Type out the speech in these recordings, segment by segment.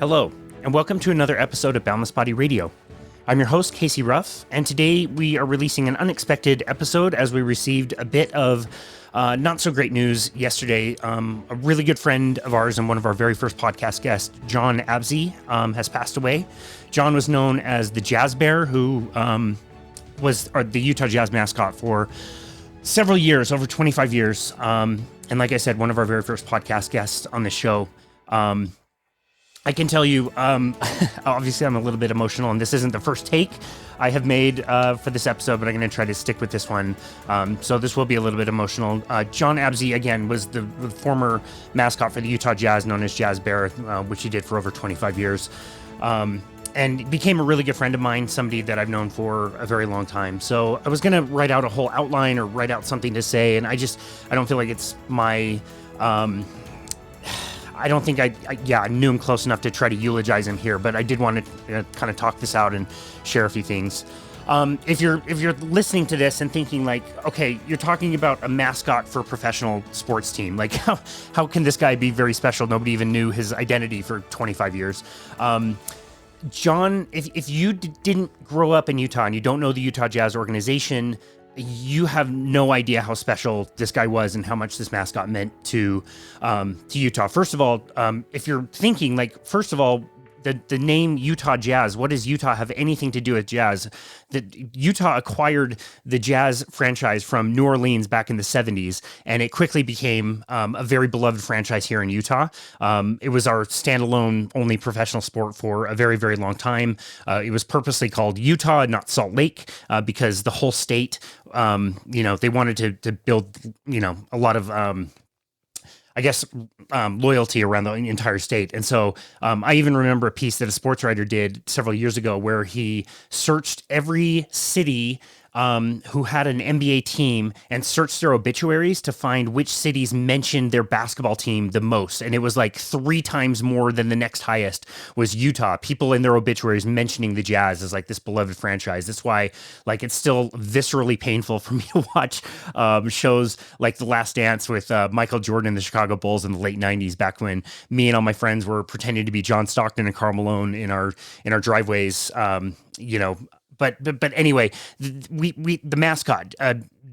Hello, and welcome to another episode of Boundless Body Radio. I'm your host, Casey Ruff, and today we are releasing an unexpected episode as we received a bit of not so great news yesterday. A really good friend of ours and one of our very first podcast guests, Jon Absey, has passed away. Jon was known as the Jazz Bear, who was the Utah Jazz mascot for several years, over 25 years. And like I said, one of our very first podcast guests on the show. I can tell you, obviously I'm a little bit emotional, and this isn't the first take I have made for this episode, but I'm going to try to stick with this one. So this will be a little bit emotional. Jon Absey, again, was the former mascot for the Utah Jazz, known as Jazz Bear, which he did for over 25 years. And became a really good friend of mine, somebody that I've known for a very long time. So I was going to write out a whole outline or write out something to say, and I don't feel like it's my... I don't think I knew him close enough to try to eulogize him here, but I did want to kind of talk this out and share a few things. If you're listening to this and thinking like, okay, you're talking about a mascot for a professional sports team, like how can this guy be very special? Nobody even knew his identity for 25 years. Jon, if you didn't grow up in Utah and you don't know the Utah Jazz organization, you have no idea how special this guy was and how much this mascot meant to Utah. First of all, if you're thinking like, first of all, the name Utah Jazz, what does Utah have anything to do with jazz? Utah acquired the Jazz franchise from New Orleans back in the 70s, and it quickly became a very beloved franchise here in Utah. It was our standalone only professional sport for a very, very long time. It was purposely called Utah, not Salt Lake, because the whole state, they wanted to build, a lot of... loyalty around the entire state. And so I even remember a piece that a sports writer did several years ago where he searched every city who had an NBA team and searched their obituaries to find which cities mentioned their basketball team the most. And it was like 3 times more than the next highest was Utah. People in their obituaries mentioning the Jazz as like this beloved franchise. That's why like it's still viscerally painful for me to watch shows like The Last Dance with Michael Jordan and the Chicago Bulls in the late 90s, back when me and all my friends were pretending to be John Stockton and Karl Malone in our driveways, But anyway, the mascot,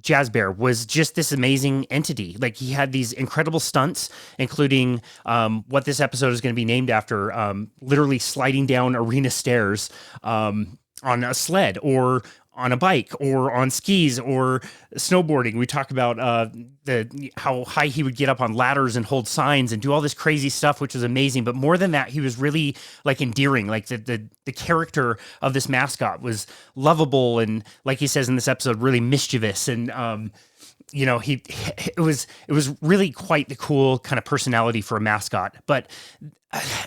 Jazz Bear, was just this amazing entity. Like, he had these incredible stunts, including what this episode is going to be named after, literally sliding down arena stairs on a sled or on a bike or on skis or snowboarding. We talk about how high he would get up on ladders and hold signs and do all this crazy stuff, which was amazing. But more than that, he was really like endearing. Like the character of this mascot was lovable and, like he says in this episode, really mischievous. And it was really quite the cool kind of personality for a mascot. But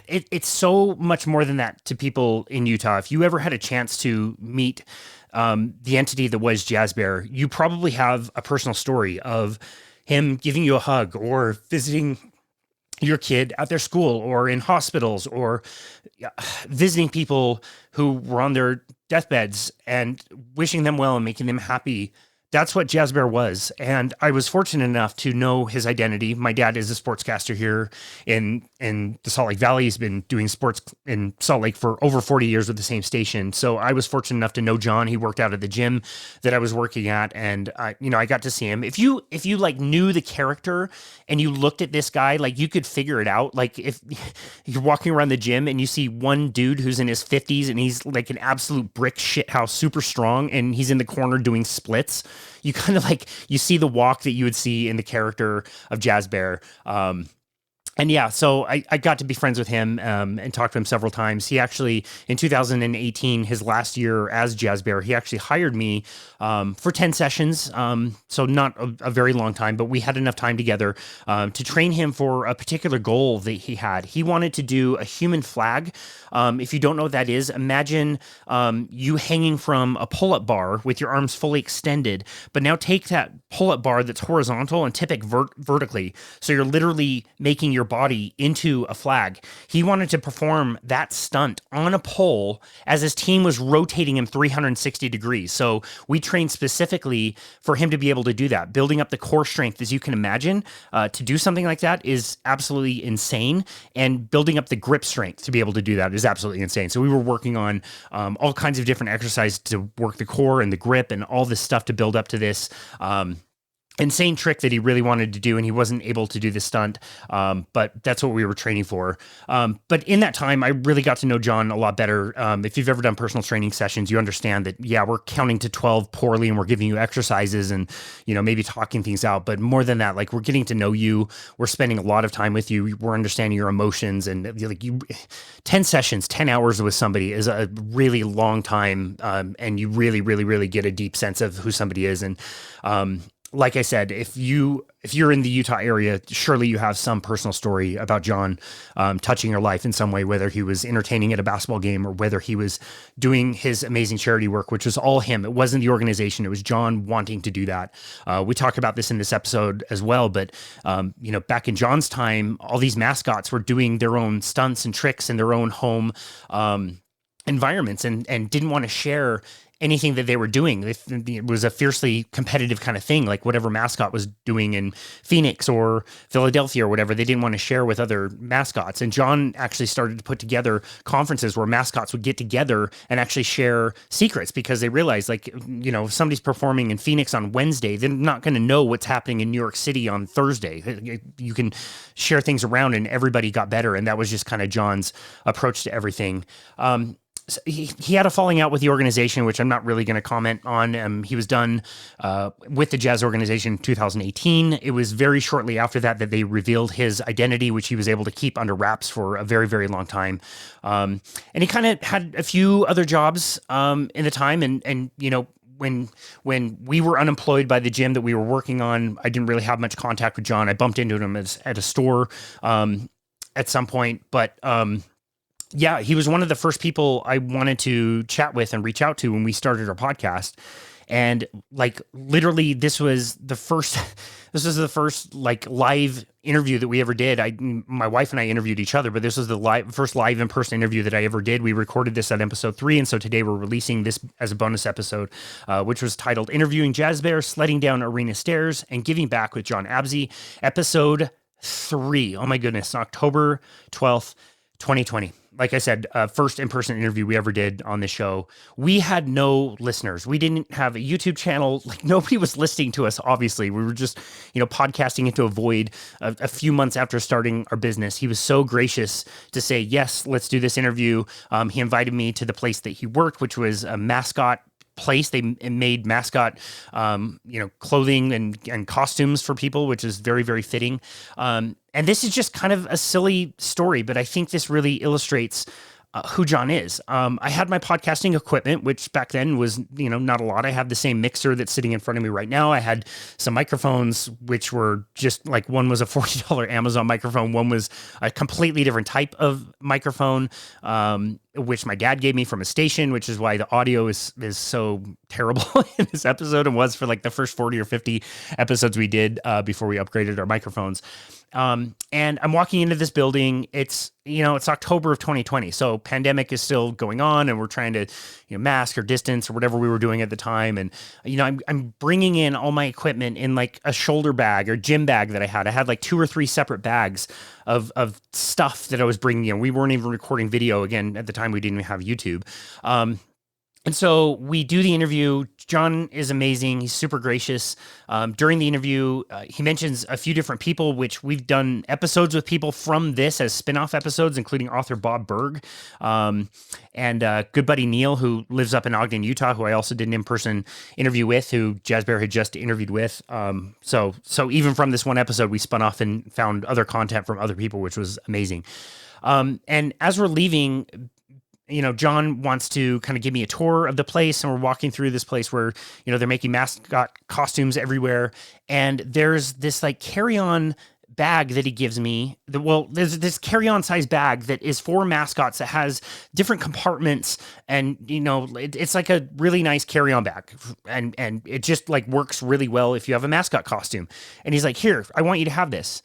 it's so much more than that to people in Utah. If you ever had a chance to meet the entity that was Jazz Bear, you probably have a personal story of him giving you a hug or visiting your kid at their school or in hospitals or visiting people who were on their deathbeds and wishing them well and making them happy. That's what Jazz Bear was. And I was fortunate enough to know his identity. My dad is a sportscaster here in the Salt Lake Valley. He's been doing sports in Salt Lake for over 40 years with the same station. So I was fortunate enough to know Jon. He worked out at the gym that I was working at. And I got to see him. If you like knew the character and you looked at this guy, like you could figure it out. Like if you're walking around the gym and you see one dude who's in his 50s and he's like an absolute brick shithouse, super strong, and he's in the corner doing splits, you kind of like, you see the walk that you would see in the character of Jazz Bear. And yeah, so I got to be friends with him and talked to him several times. He actually, in 2018, his last year as Jazz Bear, he actually hired me for 10 sessions. So not a very long time, but we had enough time together to train him for a particular goal that he had. He wanted to do a human flag. If you don't know what that is, imagine you hanging from a pull-up bar with your arms fully extended, but now take that pull-up bar that's horizontal and tip it vertically. So you're literally making your body into a flag. He wanted to perform that stunt on a pole as his team was rotating him 360 degrees. So we trained specifically for him to be able to do that. Building up the core strength, as you can imagine, to do something like that is absolutely insane. And building up the grip strength to be able to do that is absolutely insane. So we were working on all kinds of different exercises to work the core and the grip and all this stuff to build up to this insane trick that he really wanted to do, and he wasn't able to do the stunt, but that's what we were training for. But in that time, I really got to know Jon a lot better. If you've ever done personal training sessions, you understand that, yeah, we're counting to 12 poorly, and we're giving you exercises and, maybe talking things out. But more than that, like, we're getting to know you. We're spending a lot of time with you. We're understanding your emotions, and 10 sessions, 10 hours with somebody is a really long time. And you really, really, really get a deep sense of who somebody is. And, like I said, if you're in the Utah area, surely you have some personal story about Jon touching your life in some way, whether he was entertaining at a basketball game or whether he was doing his amazing charity work, which was all him. It wasn't the organization. It was Jon wanting to do that. We talk about this in this episode as well, but back in Jon's time, all these mascots were doing their own stunts and tricks in their own home environments and didn't want to share anything that they were doing. It was a fiercely competitive kind of thing, like whatever mascot was doing in Phoenix or Philadelphia or whatever, they didn't want to share with other mascots. And Jon actually started to put together conferences where mascots would get together and actually share secrets, because they realized, if somebody's performing in Phoenix on Wednesday, they're not going to know what's happening in New York City on Thursday. You can share things around, and everybody got better. And that was just kind of Jon's approach to everything. He had a falling out with the organization, which I'm not really going to comment on. He was done with the Jazz organization in 2018. It was very shortly after that they revealed his identity, which he was able to keep under wraps for a very, very long time. And he kind of had a few other jobs in the time. And when we were unemployed by the gym that we were working on, I didn't really have much contact with Jon. I bumped into him at a store at some point, but yeah, he was one of the first people I wanted to chat with and reach out to when we started our podcast. And literally this was the first live interview that we ever did. My wife and I interviewed each other, but this was the first live in-person interview that I ever did. We recorded this at episode 3. And so today we're releasing this as a bonus episode, which was titled Interviewing Jazz Bear, Sledding Down Arena Stairs, and Giving Back with Jon Absey, episode 3. Oh my goodness, October 12th, 2020. Like I said, first in-person interview we ever did on this show. We had no listeners. We didn't have a YouTube channel. Nobody was listening to us, obviously. We were just, podcasting into a void a few months after starting our business. He was so gracious to say, yes, let's do this interview. He invited me to the place that he worked, which was a mascot place. They made mascot, clothing and costumes for people, which is very, very fitting. And this is just kind of a silly story, but I think this really illustrates who Jon is. I had my podcasting equipment, which back then was, not a lot. I have the same mixer that's sitting in front of me right now. I had some microphones, which were just one was a $40 Amazon microphone. One was a completely different type of microphone, which my dad gave me from a station, which is why the audio is so terrible in this episode, and was for the first 40 or 50 episodes we did before we upgraded our microphones. And I'm walking into this building. It's October of 2020. So pandemic is still going on, and we're trying to, mask or distance or whatever we were doing at the time. And, I'm bringing in all my equipment in a shoulder bag or gym bag that I had. I had 2 or 3 separate bags of stuff that I was bringing in. We weren't even recording video. Again, at the time we didn't even have YouTube. And so we do the interview. Jon is amazing. He's super gracious. During the interview, he mentions a few different people, which we've done episodes with people from this as spin-off episodes, including author Bob Berg, and good buddy Neil, who lives up in Ogden, Utah, who I also did an in-person interview with, who Jazz Bear had just interviewed with. So even from this one episode, we spun off and found other content from other people, which was amazing. And as we're leaving, Jon wants to kind of give me a tour of the place, and we're walking through this place where, they're making mascot costumes everywhere. And there's this carry-on bag that he gives me. There's this carry-on size bag that is for mascots that has different compartments, and, it's a really nice carry-on bag. And it just works really well if you have a mascot costume. And he's like, here, I want you to have this.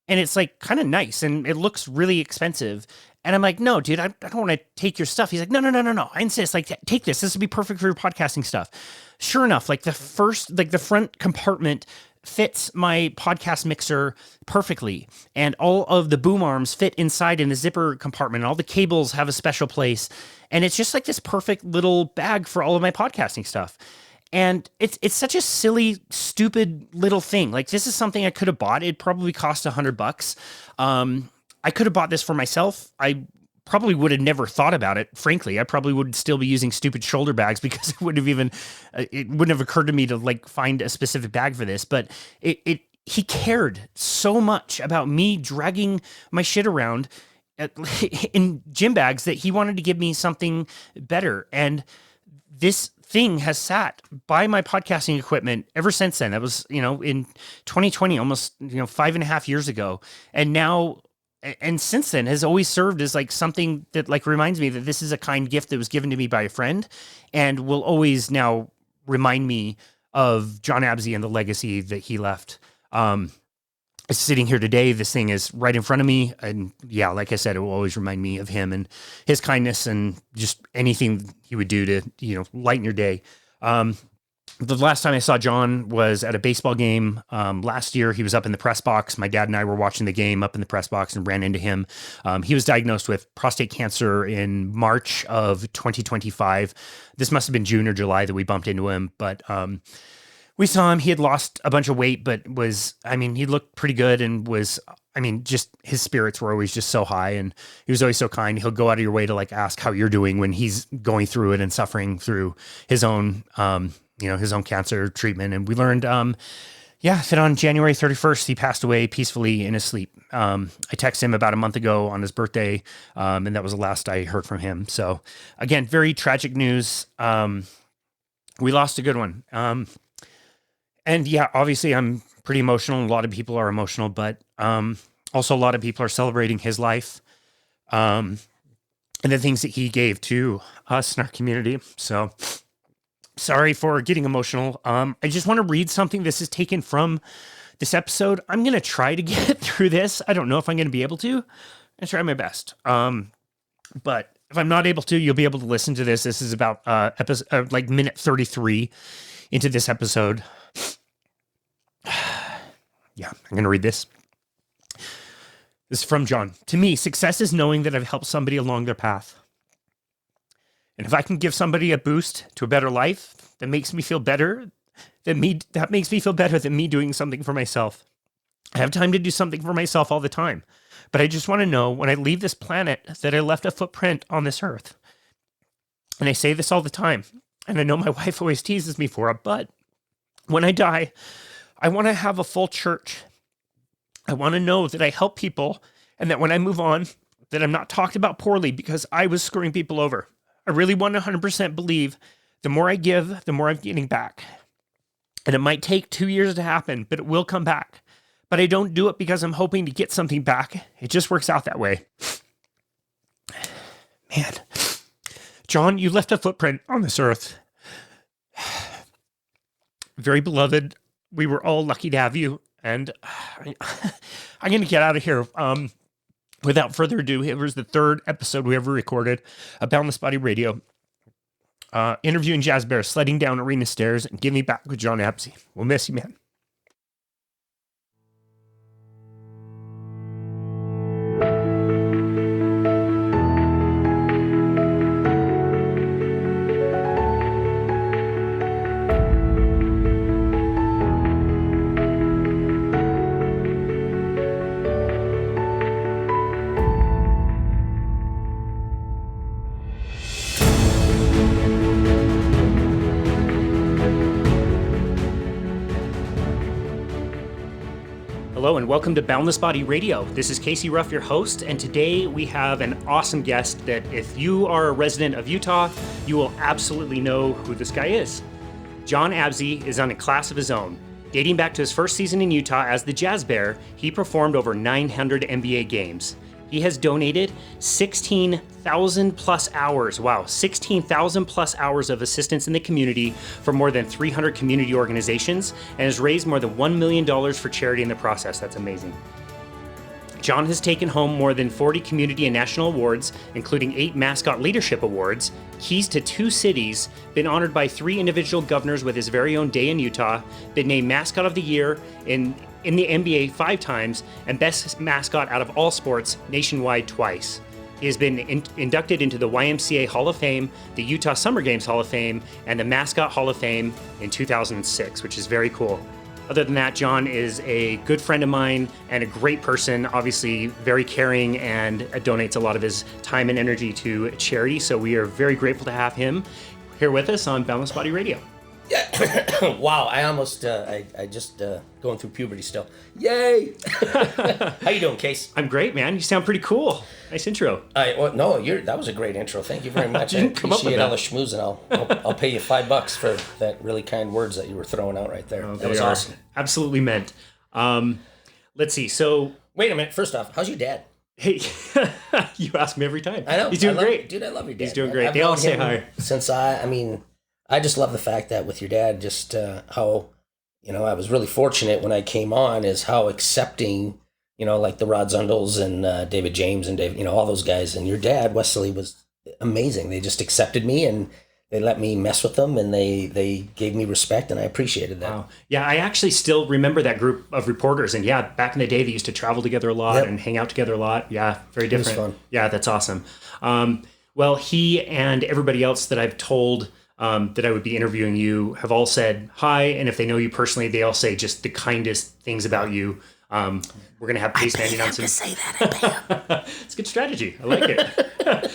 and it's like kind of nice and it looks really expensive. And I'm like, no, dude, I don't want to take your stuff. He's like, no. I insist, like, take this. This would be perfect for your podcasting stuff. Sure enough, like the front compartment fits my podcast mixer perfectly. And all of the boom arms fit inside in the zipper compartment. All the cables have a special place. And it's just like this perfect little bag for all of my podcasting stuff. And it's such a silly, stupid little thing. Like, this is something I could have bought. It probably cost $100. I could have bought this for myself. I probably would have never thought about it. Frankly, I probably would still be using stupid shoulder bags because it wouldn't have occurred to me to like find a specific bag for this. But he cared so much about me dragging my shit around in gym bags that he wanted to give me something better. And this thing has sat by my podcasting equipment ever since then. That was, in 2020, almost, 5.5 years ago. And since then has always served as like something that like reminds me that this is a kind gift that was given to me by a friend and will always now remind me of Jon Absey and the legacy that he left. Sitting here today, this thing is right in front of me. And yeah, like I said, it will always remind me of him and his kindness and just anything he would do to, lighten your day. The last time I saw Jon was at a baseball game last year. He was up in the press box. My dad and I were watching the game up in the press box and ran into him. He was diagnosed with prostate cancer in March of 2025. This must have been June or July that we bumped into him, but we saw him. He had lost a bunch of weight, but he looked pretty good and just his spirits were always just so high and he was always so kind. He'll go out of your way to like ask how you're doing when he's going through it and suffering through his own, his own cancer treatment. And we learned, that on January 31st, he passed away peacefully in his sleep. I texted him about a month ago on his birthday. And that was the last I heard from him. So again, very tragic news. We lost a good one. And yeah, obviously I'm pretty emotional. A lot of people are emotional, but also a lot of people are celebrating his life and the things that he gave to us in our community. So sorry for getting emotional. I just want to read something. This is taken from this episode. I'm going to try to get through this. I don't know if I'm going to be able to. I'm going to try my best. But if I'm not able to, you'll be able to listen to this. This is about episode, minute 33 into this episode. Yeah, I'm going to read this. This is from Jon. To me, success is knowing that I've helped somebody along their path. And if I can give somebody a boost to a better life, that makes me feel better than me doing something for myself. I have time to do something for myself all the time, but I just want to know when I leave this planet that I left a footprint on this earth. And I say this all the time, and I know my wife always teases me for it, but when I die, I want to have a full church. I want to know that I help people and that when I move on, that I'm not talked about poorly because I was screwing people over. I really want to 100% believe the more I give, the more I'm getting back. And it might take 2 years to happen, but it will come back. But I don't do it because I'm hoping to get something back. It just works out that way. Man. Jon, you left a footprint on this earth. Very beloved. We were all lucky to have you. And I'm going to get out of here. Without further ado, it was the third episode we ever recorded of Boundless Body Radio. Interviewing Jazz Bear, sledding down arena stairs, and Give Me Back with Jon Absey. We'll miss you, man. Hello and welcome to Boundless Body Radio. This is Casey Ruff, your host, and today we have an awesome guest that if you are a resident of Utah, you will absolutely know who this guy is. Jon Absey is on a class of his own. Dating back to his first season in Utah as the Jazz Bear, he performed over 900 NBA games. He has donated 16,000 plus hours, 16,000 plus hours of assistance in the community for more than 300 community organizations and has raised more than $1 million for charity in the process. That's amazing. Jon has taken home more than 40 community and national awards, including 8 mascot leadership awards, keys to 2 cities, been honored by 3 individual governors with his very own day in Utah, been named Mascot of the Year in the NBA 5 times, and Best Mascot out of all sports nationwide twice. He has been inducted into the YMCA Hall of Fame, the Utah Summer Games Hall of Fame, and the Mascot Hall of Fame in 2006, which is very cool. Other than that, Jon is a good friend of mine and a great person, obviously very caring, and donates a lot of his time and energy to charity. So we are very grateful to have him here with us on Boundless Body Radio. Yeah. Wow. I almost, I just going through puberty still. Yay. How you doing, Case? I'm great, man. You sound pretty cool. Nice intro. That was a great intro. Thank you very much. I appreciate all the schmooze, and I'll pay you $5 for that really kind words that you were throwing out right there. That was awesome. Absolutely meant. Let's see. So wait a minute. First off, how's your dad? Hey, you ask me every time. I know. He's doing great. Dude, I love your dad. He's doing great. They all say hi. Since I just love the fact that with your dad, just how, I was really fortunate when I came on, is how accepting, like the Rod Zundels and David James and Dave, all those guys. And your dad, Wesley, was amazing. They just accepted me and they let me mess with them, and they gave me respect, and I appreciated that. Wow. Yeah, I actually still remember that group of reporters. And yeah, back in the day, they used to travel together a lot and hang out together a lot. Yeah, very different. It was fun. Yeah, that's awesome. Well, he and everybody else that I've told that I would be interviewing you have all said hi, and if they know you personally, they all say just the kindest things about you. We're gonna have Pace Manning on some. Say that. It's a good strategy. I like it.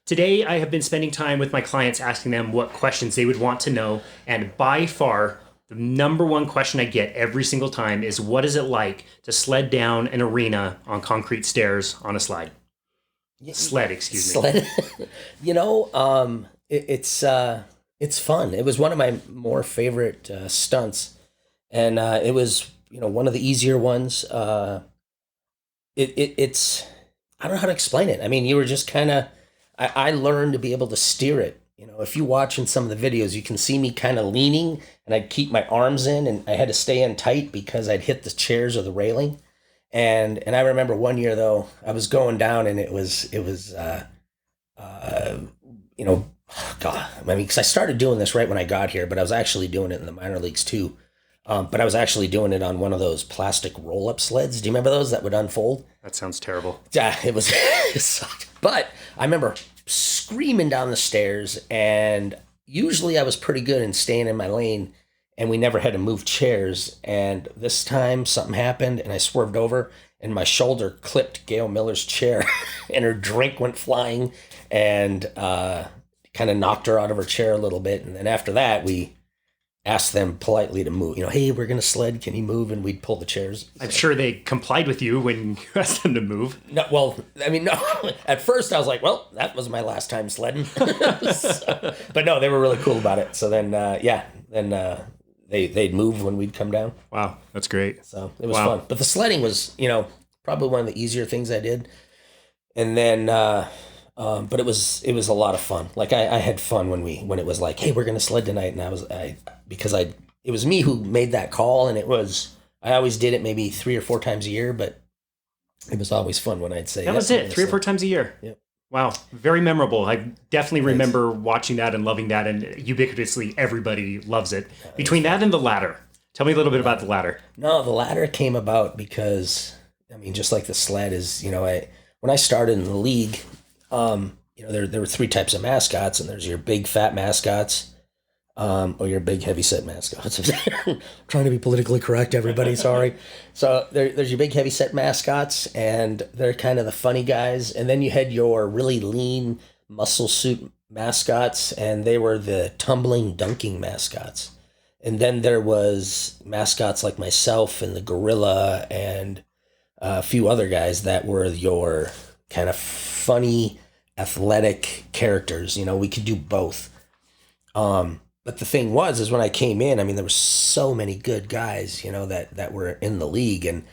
Today, I have been spending time with my clients, asking them what questions they would want to know, and by far, the number one question I get every single time is, what is it like to sled down an arena on concrete stairs on a slide? Sled, excuse me. Sled. It's fun. It was one of my more favorite stunts, and it was one of the easier ones. It's I don't know how to explain it. I mean, you were just kind of I learned to be able to steer it. If you watch in some of the videos, you can see me kind of leaning, and I'd keep my arms in, and I had to stay in tight because I'd hit the chairs or the railing. And I remember one year though, I was going down, and it was God, I mean, because I started doing this right when I got here, but I was actually doing it in the minor leagues too. But I was actually doing it on one of those plastic roll-up sleds. Do you remember those that would unfold? That sounds terrible. Yeah, it was. It sucked. But I remember screaming down the stairs, and usually I was pretty good in staying in my lane, and we never had to move chairs. And this time something happened, and I swerved over, and my shoulder clipped Gail Miller's chair, and her drink went flying, and kind of knocked her out of her chair a little bit. And then after that, we asked them politely to move. Hey, we're going to sled. Can you move? And we'd pull the chairs. I'm sure they complied with you when you asked them to move. No, well, I mean, no. At first, I was like, well, that was my last time sledding. But no, they were really cool about it. So then, they'd move when we'd come down. Wow, that's great. So it was fun. But the sledding was, probably one of the easier things I did. And then, but it was a lot of fun. Like I had fun when it was like, hey, we're gonna sled tonight, and it was me who made that call, and I always did it maybe 3 or 4 times a year, but it was always fun when I'd say that was it 3 or 4 times a year. Yep. Wow, very memorable. I definitely remember watching that and loving that, and ubiquitously everybody loves it. Between that and the ladder, tell me a little bit about the ladder. No, the ladder came about because just like the sled is, when I started in the league. There were 3 types of mascots, and there's your big fat mascots, or your big heavyset mascots. Trying to be politically correct, everybody. Sorry. So there's your big heavyset mascots, and they're kind of the funny guys. And then you had your really lean muscle suit mascots, and they were the tumbling, dunking mascots. And then there was mascots like myself and the gorilla and a few other guys that were your kind of funny, athletic characters. We could do both. But the thing is when I came in, there were so many good guys, that were in the league, and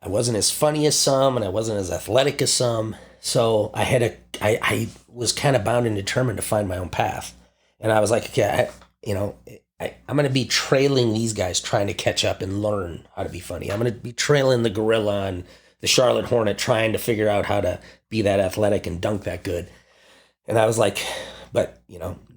I wasn't as funny as some, and I wasn't as athletic as some. So I was kind of bound and determined to find my own path. And I was like, okay, I'm going to be trailing these guys trying to catch up and learn how to be funny. I'm going to be trailing the gorilla and the Charlotte Hornet trying to figure out how to be that athletic and dunk that good. And I was like, but,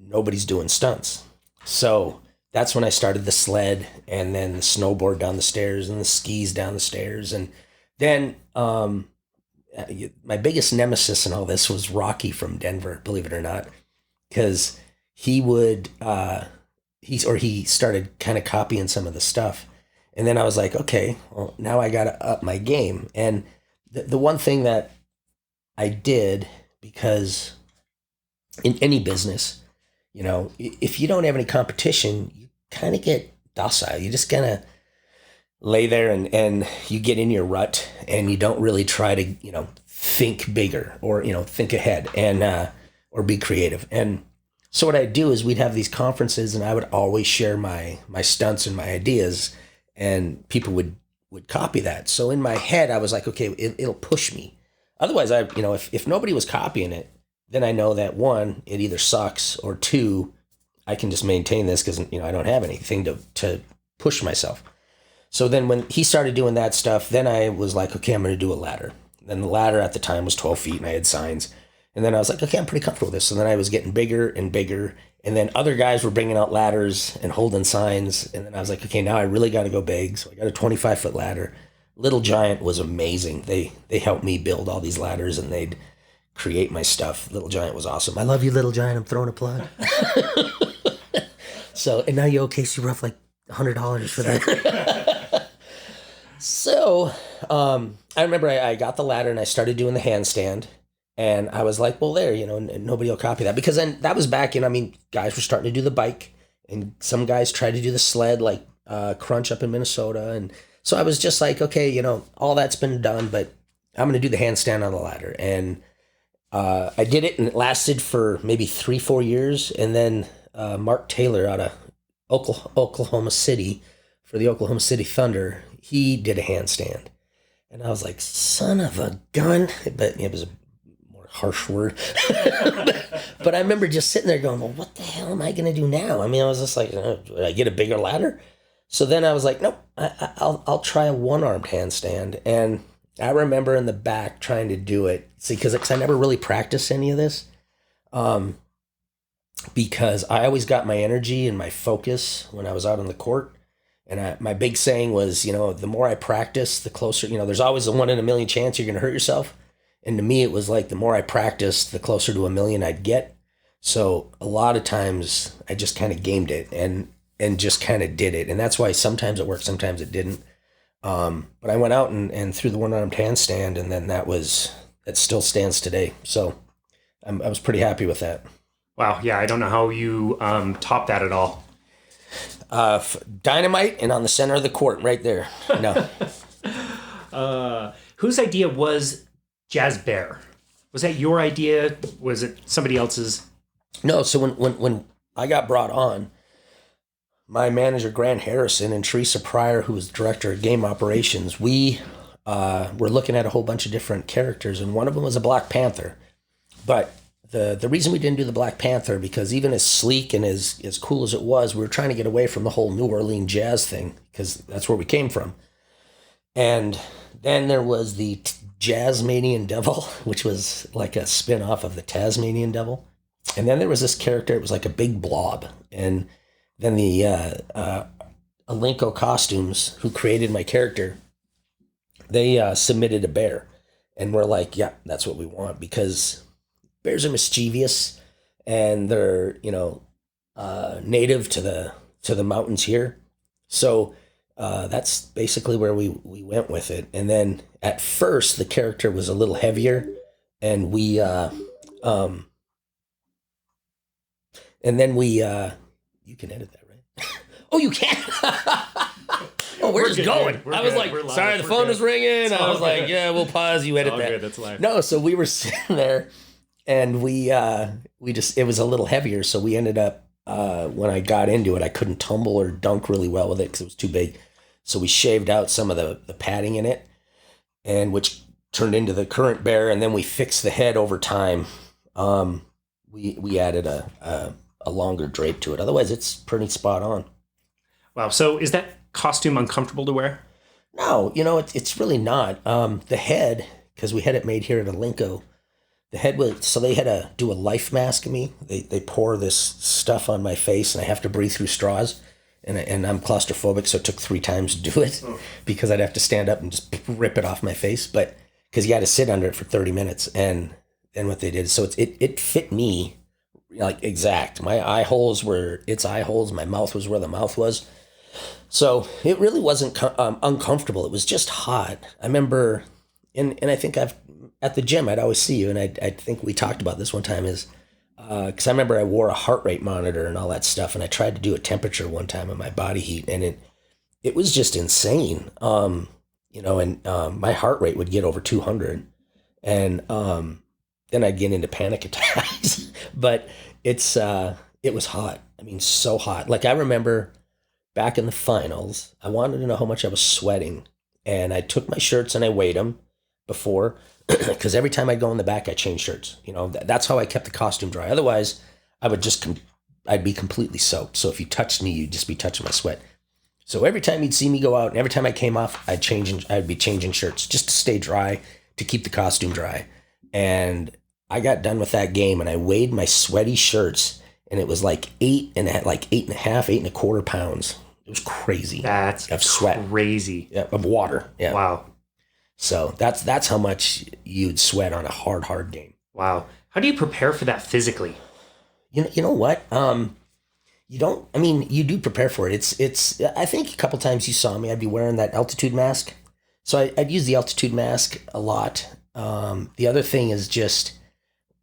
nobody's doing stunts. So that's when I started the sled and then the snowboard down the stairs and the skis down the stairs. And then my biggest nemesis in all this was Rocky from Denver, believe it or not, because he started kind of copying some of the stuff. And then I was like, okay, well, now I got to up my game. And the one thing that I did, because in any business, if you don't have any competition, you kind of get docile. You just kind of lay there and you get in your rut and you don't really try to, think bigger or, think ahead and, or be creative. And so what I'd do is we'd have these conferences and I would always share my stunts and my ideas, and people would copy that. So in my head, I was like, okay, it'll push me. Otherwise, if nobody was copying it, then I know that one, it either sucks, or two, I can just maintain this because, I don't have anything to push myself. So then when he started doing that stuff, then I was like, okay, I'm going to do a ladder. Then the ladder at the time was 12 feet and I had signs. And then I was like, okay, I'm pretty comfortable with this. So then I was getting bigger and bigger. And then other guys were bringing out ladders and holding signs. And then I was like, okay, now I really got to go big. So I got a 25-foot ladder. Little Giant was amazing. They helped me build all these ladders and they'd create my stuff. Little Giant was awesome. I love you, Little Giant. I'm throwing a plug. So, and now you owe Casey Ruff like $100 for that. So, I remember I got the ladder and I started doing the handstand. And I was like, well, there, nobody will copy that. Because then that was back in, guys were starting to do the bike. And some guys tried to do the sled, like Crunch up in Minnesota. And so I was just like, okay, all that's been done, but I'm going to do the handstand on the ladder. And I did it, and it lasted for maybe 3-4 years. And then Mark Taylor out of Oklahoma City, for the Oklahoma City Thunder, he did a handstand. And I was like, son of a gun. But it was a more harsh word. But I remember just sitting there going, well, what the hell am I going to do now? I was just like, do I get a bigger ladder? So then I was like, nope, I'll try a one-armed handstand. And I remember in the back trying to do it. See, because I never really practiced any of this. Because I always got my energy and my focus when I was out on the court. And my big saying was, the more I practice, the closer, there's always a 1 in a million chance you're going to hurt yourself. And to me, it was like the more I practiced, the closer to a million I'd get. So a lot of times I just kind of gamed it and just kind of did it. And that's why sometimes it worked, sometimes it didn't. But I went out and threw the one-armed handstand, and then that still stands today. So I was pretty happy with that. Wow. Yeah. I don't know how you top that at all. Dynamite and on the center of the court right there. No. Whose idea was Jazz Bear? Was that your idea? Was it somebody else's? No. So when I got brought on, my manager, Grant Harrison, and Teresa Pryor, who was director of game operations, we were looking at a whole bunch of different characters, and one of them was a Black Panther. But the reason we didn't do the Black Panther, because even as sleek and as cool as it was, we were trying to get away from the whole New Orleans jazz thing, because that's where we came from. And then there was the Jazzmanian Devil, which was like a spin-off of the Tasmanian Devil. And then there was this character, it was like a big blob. And then the Alinco Costumes, who created my character, they submitted a bear. And we're like, yeah, that's what we want, because bears are mischievous and they're, native to the mountains here. So that's basically where we went with it. And then at first the character was a little heavier, and we you can edit that, right? Oh, you can. Oh, we're just going. I was like, sorry, the phone was ringing. I was like, yeah, we'll pause. You edit that. Good, that's live. No, so we were sitting there, and we just, it was a little heavier. So we ended up, when I got into it, I couldn't tumble or dunk really well with it because it was too big. So we shaved out some of the padding in it, and which turned into the current bear. And then we fixed the head over time. We added a longer drape to it. Otherwise, it's pretty spot on. Wow. So is that costume uncomfortable to wear? No, it's really not. The head, because we had it made here at Alinco, the head was, so they had to do a life mask of me. They pour this stuff on my face and I have to breathe through straws. And I'm claustrophobic, so it took 3 times to do it because I'd have to stand up and just rip it off my face. But because you had to sit under it for 30 minutes. And then what they did, so it fit me like exact. My eye holes were its eye holes. My mouth was where the mouth was. So it really wasn't uncomfortable. It was just hot. I remember, and I think I've at the gym, I'd always see you, and I think we talked about this one time is because I remember I wore a heart rate monitor and all that stuff, and I tried to do a temperature one time of my body heat, and it was just insane. My heart rate would get over 200, and then I'd get into panic attacks. But it was hot. I mean, so hot. Like I remember back in the finals, I wanted to know how much I was sweating, and I took my shirts and I weighed them before, because every time I go in the back, I change shirts. That's how I kept the costume dry. Otherwise, I would I'd be completely soaked. So if you touched me, you'd just be touching my sweat. So every time you'd see me go out, and every time I came off, I'd be changing shirts just to stay dry, to keep the costume dry. And I got done with that game, and I weighed my sweaty shirts, and it was like 8.5, 8.25 pounds. It was crazy. That's of sweat, crazy. Yeah, of water. Yeah. Wow. So that's how much you'd sweat on a hard game. Wow. How do you prepare for that physically? You know what? You don't. I mean, you do prepare for it. It's. I think a couple times you saw me, I'd be wearing that altitude mask. So I'd use the altitude mask a lot. The other thing is just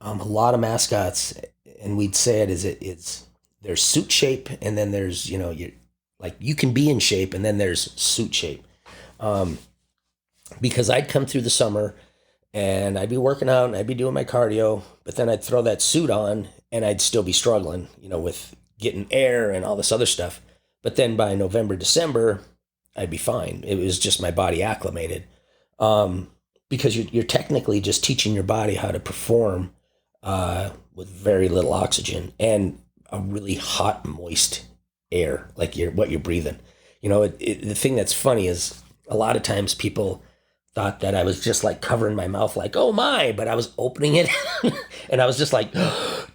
a lot of mascots, and we'd say it's there's suit shape, and then there's you can be in shape, and then there's suit shape. Because I'd come through the summer and I'd be working out and I'd be doing my cardio, but then I'd throw that suit on and I'd still be struggling, with getting air and all this other stuff. But then by November, December, I'd be fine. It was just my body acclimated. Because you're technically just teaching your body how to perform with very little oxygen and a really hot, moist air, like what you're breathing. The thing that's funny is a lot of times people thought that I was just like covering my mouth like, oh my, but I was opening it and I was just like,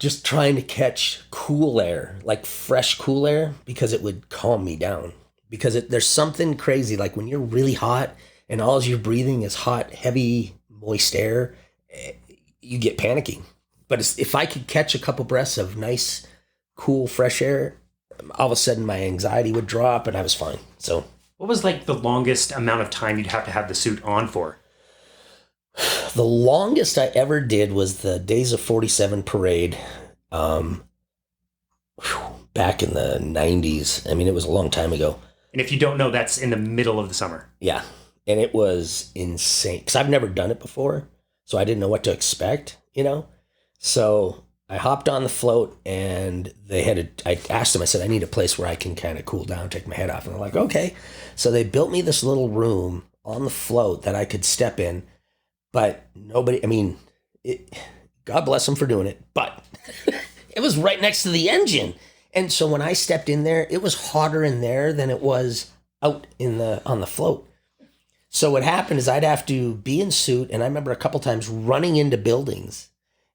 just trying to catch cool air, like fresh cool air, because it would calm me down. Because there's something crazy, like when you're really hot and all you're breathing is hot, heavy, moist air, you get panicky. But if I could catch a couple breaths of nice, cool, fresh air, all of a sudden my anxiety would drop and I was fine. So what was like the longest amount of time you'd have to have the suit on for? The longest I ever did was the Days of 47 parade back in the 90s. I mean, it was a long time ago. And if you don't know, that's in the middle of the summer. Yeah. And it was insane because I've never done it before. So I didn't know what to expect, So I hopped on the float and I asked them, I said, I need a place where I can kind of cool down, take my head off. And they're like, okay. So they built me this little room on the float that I could step in, but nobody, God bless them for doing it, but it was right next to the engine. And so when I stepped in there, it was hotter in there than it was out on the float. So what happened is I'd have to be in suit. And I remember a couple times running into buildings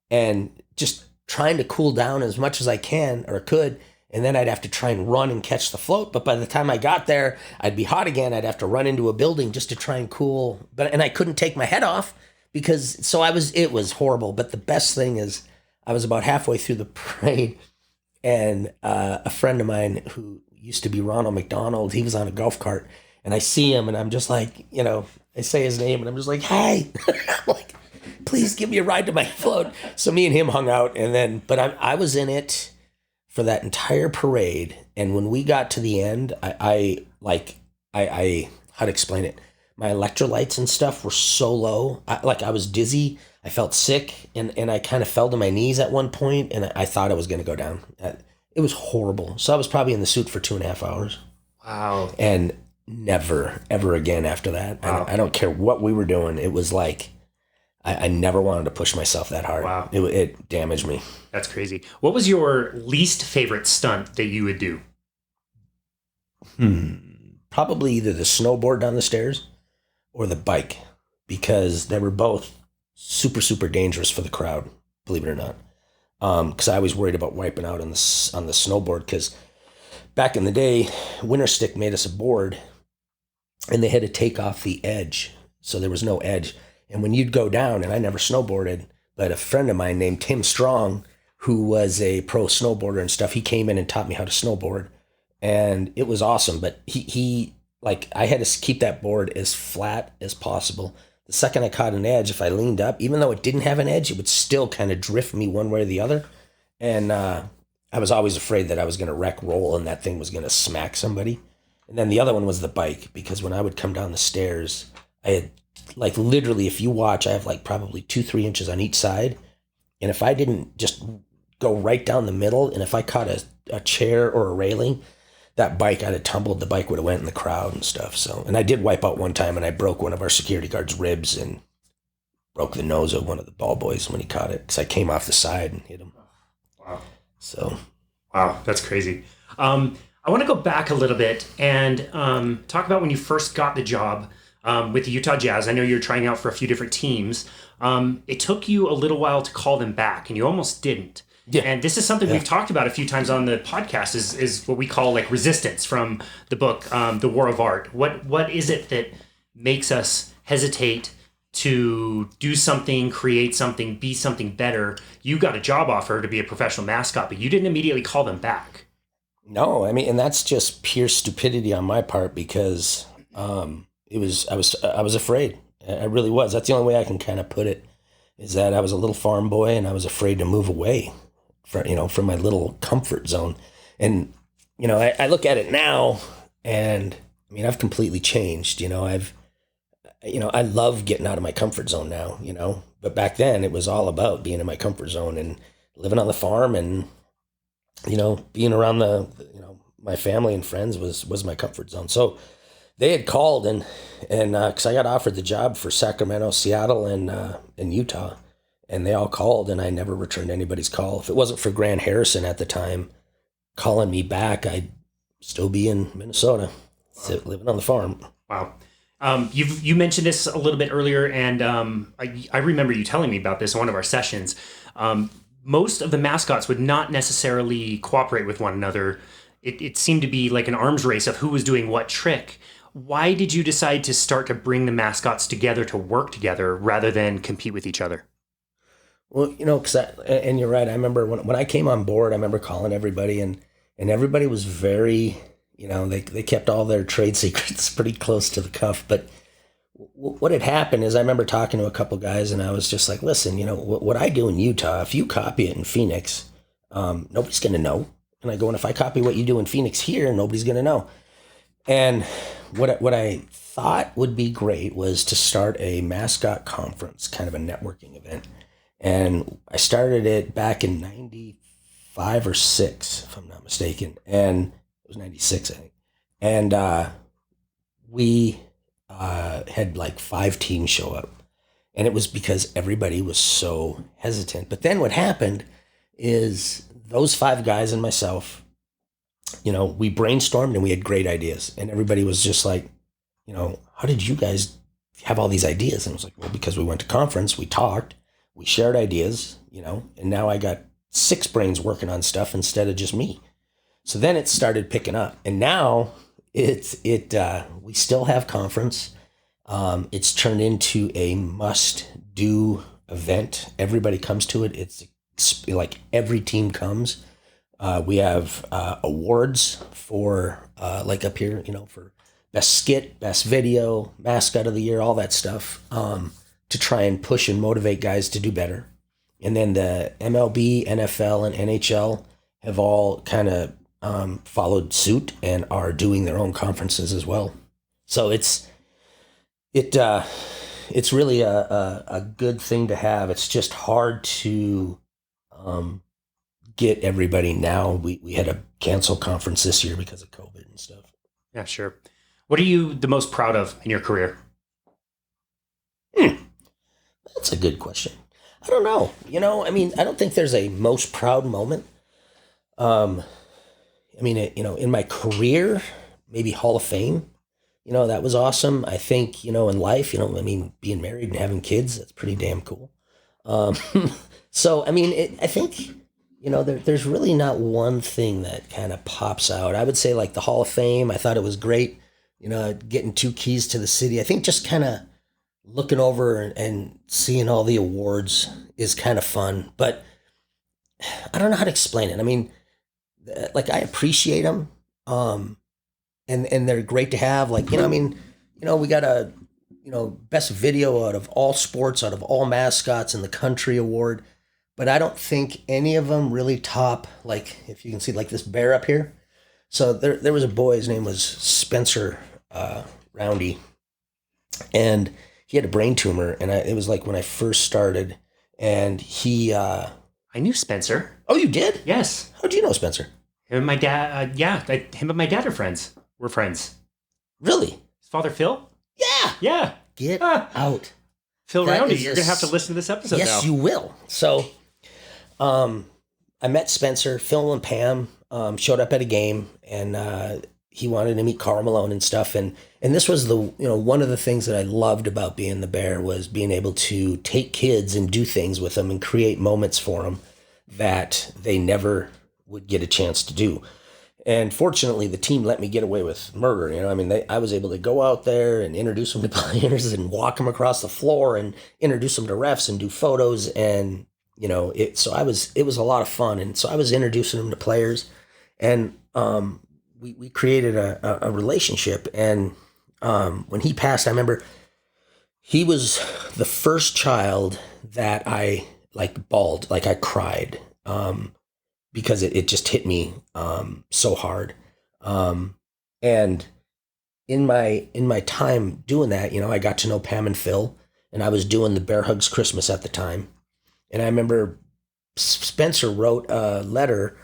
and just trying to cool down as much as I can or could. And then I'd have to try and run and catch the float. But by the time I got there, I'd be hot again. I'd have to run into a building just to try and cool. And I couldn't take my head off it was horrible. But the best thing is I was about halfway through the parade and a friend of mine who used to be Ronald McDonald, he was on a golf cart and I see him and I'm just like, I say his name and I'm just like, hey, like, please give me a ride to my float. So me and him hung out but I was in it for that entire parade. And when we got to the end, I how to explain it? My electrolytes and stuff were so low. I was dizzy. I felt sick and I kind of fell to my knees at one point and I thought I was going to go down. It was horrible. So I was probably in the suit for 2.5 hours. Wow. And never, ever again after that. Wow. I don't care what we were doing. It was like, I never wanted to push myself that hard. Wow. It damaged me. That's crazy. What was your least favorite stunt that you would do? probably either the snowboard down the stairs or the bike, because they were both super, super dangerous for the crowd, believe it or not. Because I was worried about wiping out on the snowboard, because back in the day, Winter Stick made us a board and they had to take off the edge. So there was no edge. And when you'd go down, and I never snowboarded, but a friend of mine named Tim Strong, who was a pro snowboarder and stuff, he came in and taught me how to snowboard. And it was awesome. But he like, I had to keep that board as flat as possible. The second I caught an edge, if I leaned up, even though it didn't have an edge, it would still kind of drift me one way or the other. And I was always afraid that I was going to wreck roll and that thing was going to smack somebody. And then the other one was the bike, because when I would come down the stairs, I had, like, literally, if you watch, I have like probably 2-3 inches on each side. And if I didn't just go right down the middle, and if I caught a chair or a railing, that bike, I'd have tumbled, the bike would have went in the crowd and stuff. So, and I did wipe out one time, and I broke one of our security guards' ribs and broke the nose of one of the ball boys when he caught it, because I came off the side and hit him. Wow. So. Wow, that's crazy. I want to go back a little bit and talk about when you first got the job with the Utah Jazz. I know you're trying out for a few different teams. It took you a little while to call them back, and you almost didn't. Yeah. And this is something we've talked about a few times on the podcast, is what we call like resistance, from the book, The War of Art. What is it that makes us hesitate to do something, create something, be something better? You got a job offer to be a professional mascot, but you didn't immediately call them back. No, I mean, and that's just pure stupidity on my part, because I was afraid. I really was. That's the only way I can kind of put it, is that I was a little farm boy and I was afraid to move away from my little comfort zone. And, I look at it now, and I mean, I've completely changed. I love getting out of my comfort zone now, but back then it was all about being in my comfort zone and living on the farm, and, being around my family and friends was my comfort zone. So they had called, and cause I got offered the job for Sacramento, Seattle, and Utah, and they all called, and I never returned anybody's call. If it wasn't for Grant Harrison at the time calling me back, I'd still be in Minnesota, living on the farm. Wow. You mentioned this a little bit earlier, and I remember you telling me about this in one of our sessions. Most of the mascots would not necessarily cooperate with one another. It seemed to be like an arms race of who was doing what trick. Why did you decide to start to bring the mascots together to work together rather than compete with each other? Well, and you're right. I remember when I came on board, I remember calling everybody, and everybody was very, they kept all their trade secrets pretty close to the cuff. But what had happened is, I remember talking to a couple guys, and I was just like, listen, what I do in Utah, if you copy it in Phoenix, nobody's going to know. And I go, and if I copy what you do in Phoenix here, nobody's going to know. And what I thought would be great was to start a mascot conference, kind of a networking event. And I started it back in 95 or 6, if I'm not mistaken. And it was 96, I think. And we had like 5 teams show up. And it was because everybody was so hesitant. But then what happened is, those 5 guys and myself, we brainstormed and we had great ideas. And everybody was just like, how did you guys have all these ideas? And I was like, well, because we went to conference, we talked, we shared ideas, and now I got 6 brains working on stuff instead of just me. So then it started picking up, and now we still have conference. It's turned into a must-do event. Everybody comes to it. It's like every team comes. We have awards for like up here, for best skit, best video, mascot of the year, all that stuff, to try and push and motivate guys to do better. And then the MLB, NFL, and NHL have all kind of followed suit and are doing their own conferences as well. So it's really a good thing to have. It's just hard to get everybody now. We had to cancel conference this year because of COVID and stuff. Yeah, sure. What are you the most proud of in your career? That's a good question. I don't know. I don't think there's a most proud moment. In my career, maybe Hall of Fame. that was awesome. I think, in life, I mean, being married and having kids, that's pretty damn cool. Um, so, I mean, I think, there's really not one thing that kind of pops out. I would say like the Hall of Fame, I thought it was great, getting 2 keys to the city. I think just kind of looking over and seeing all the awards is kind of fun, but I don't know how to explain it. I mean, like I appreciate them. And they're great to have. Like, I mean, we got a, best video out of all sports, out of all mascots in the country award. But I don't think any of them really top, like, if you can see, like this bear up here. So there was a boy, his name was Spencer Roundy, and he had a brain tumor. And it was like when I first started, and he. I knew Spencer. Oh, you did? Yes. How'd you know Spencer? Him and my dad. Him and my dad are friends. We're friends. Really? His father, Phil? Yeah. Yeah. Get out. Phil Roundy, you're going to have to listen to this episode now. Yes, you will. So, I met Spencer. Phil and Pam showed up at a game, and he wanted to meet Karl Malone and stuff. And this was one of the things that I loved about being the Bear was being able to take kids and do things with them and create moments for them that they never would get a chance to do. And fortunately, the team let me get away with murder. I mean, I was able to go out there and introduce them to players and walk them across the floor and introduce them to refs and do photos. And, it was a lot of fun. And so I was introducing them to players, and we created a relationship. And when he passed, I remember he was the first child that I bawled, I cried. Because it just hit me so hard. And in my time doing that, I got to know Pam and Phil, and I was doing the Bear Hugs Christmas at the time. And I remember Spencer wrote a letter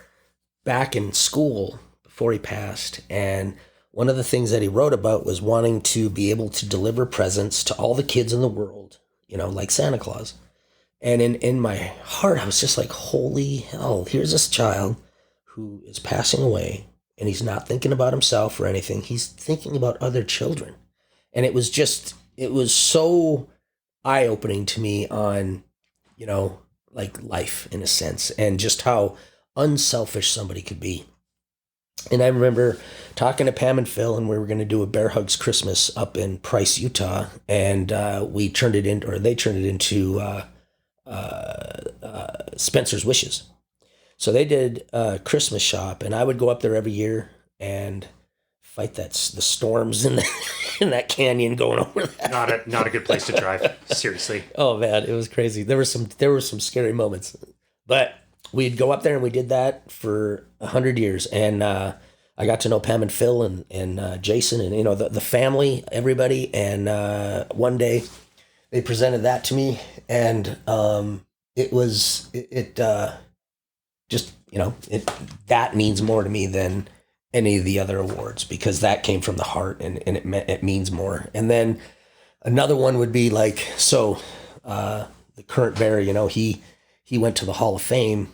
back in school before he passed. And one of the things that he wrote about was wanting to be able to deliver presents to all the kids in the world, like Santa Claus. And in my heart, I was just like, holy hell, here's this child who is passing away, and he's not thinking about himself or anything. He's thinking about other children. And it was so eye-opening to me on, life in a sense, and just how unselfish somebody could be. And I remember talking to Pam and Phil, and we were going to do a Bear Hugs Christmas up in Price, Utah. And they turned it into Spencer's Wishes. So they did a Christmas shop, and I would go up there every year and fight the storms in in that canyon going over that. Not a good place to drive. Seriously. Oh man, it was crazy. There were some scary moments, but we'd go up there and we did that for 100 years. And I got to know Pam and Phil and Jason and the family, everybody. And one day they presented that to me, and that means more to me than any of the other awards, because that came from the heart, and it means more. And then another one would be the current Bear, he went to the Hall of Fame,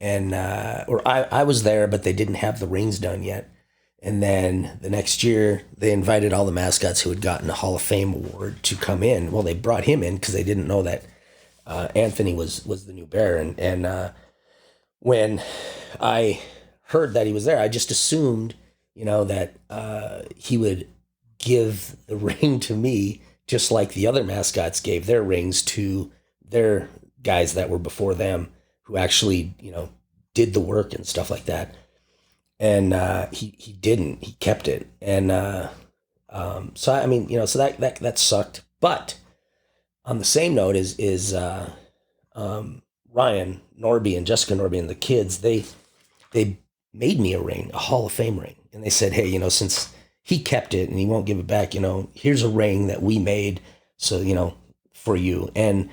and I was there, but they didn't have the rings done yet. And then the next year, they invited all the mascots who had gotten a Hall of Fame award to come in. Well, they brought him in because they didn't know that Anthony was the new Bear. And when I heard that he was there, I just assumed, that he would give the ring to me, just like the other mascots gave their rings to their guys that were before them, who actually, did the work and stuff like that. And he didn't. He kept it. And so I mean, so that sucked. But on the same note is Ryan Norby and Jessica Norby and the kids, they made me a ring, a Hall of Fame ring. And they said, hey, since he kept it and he won't give it back, here's a ring that we made, so, for you. And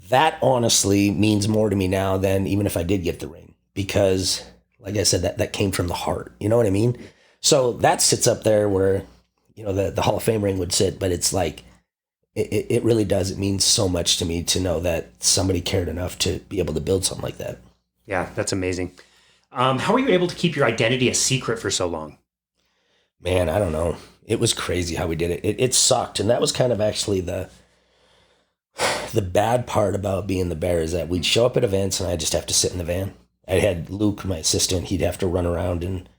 that honestly means more to me now than even if I did get the ring, because like I said, that came from the heart. You know what I mean? So that sits up there where, the Hall of Fame ring would sit, but it's like, it really does. It means so much to me to know that somebody cared enough to be able to build something like that. Yeah, that's amazing. How were you able to keep your identity a secret for so long? Man, I don't know. It was crazy how we did it. It sucked, and that was kind of actually the bad part about being the bear is that we'd show up at events, and I'd just have to sit in the van. I had Luke, my assistant. He'd have to run around and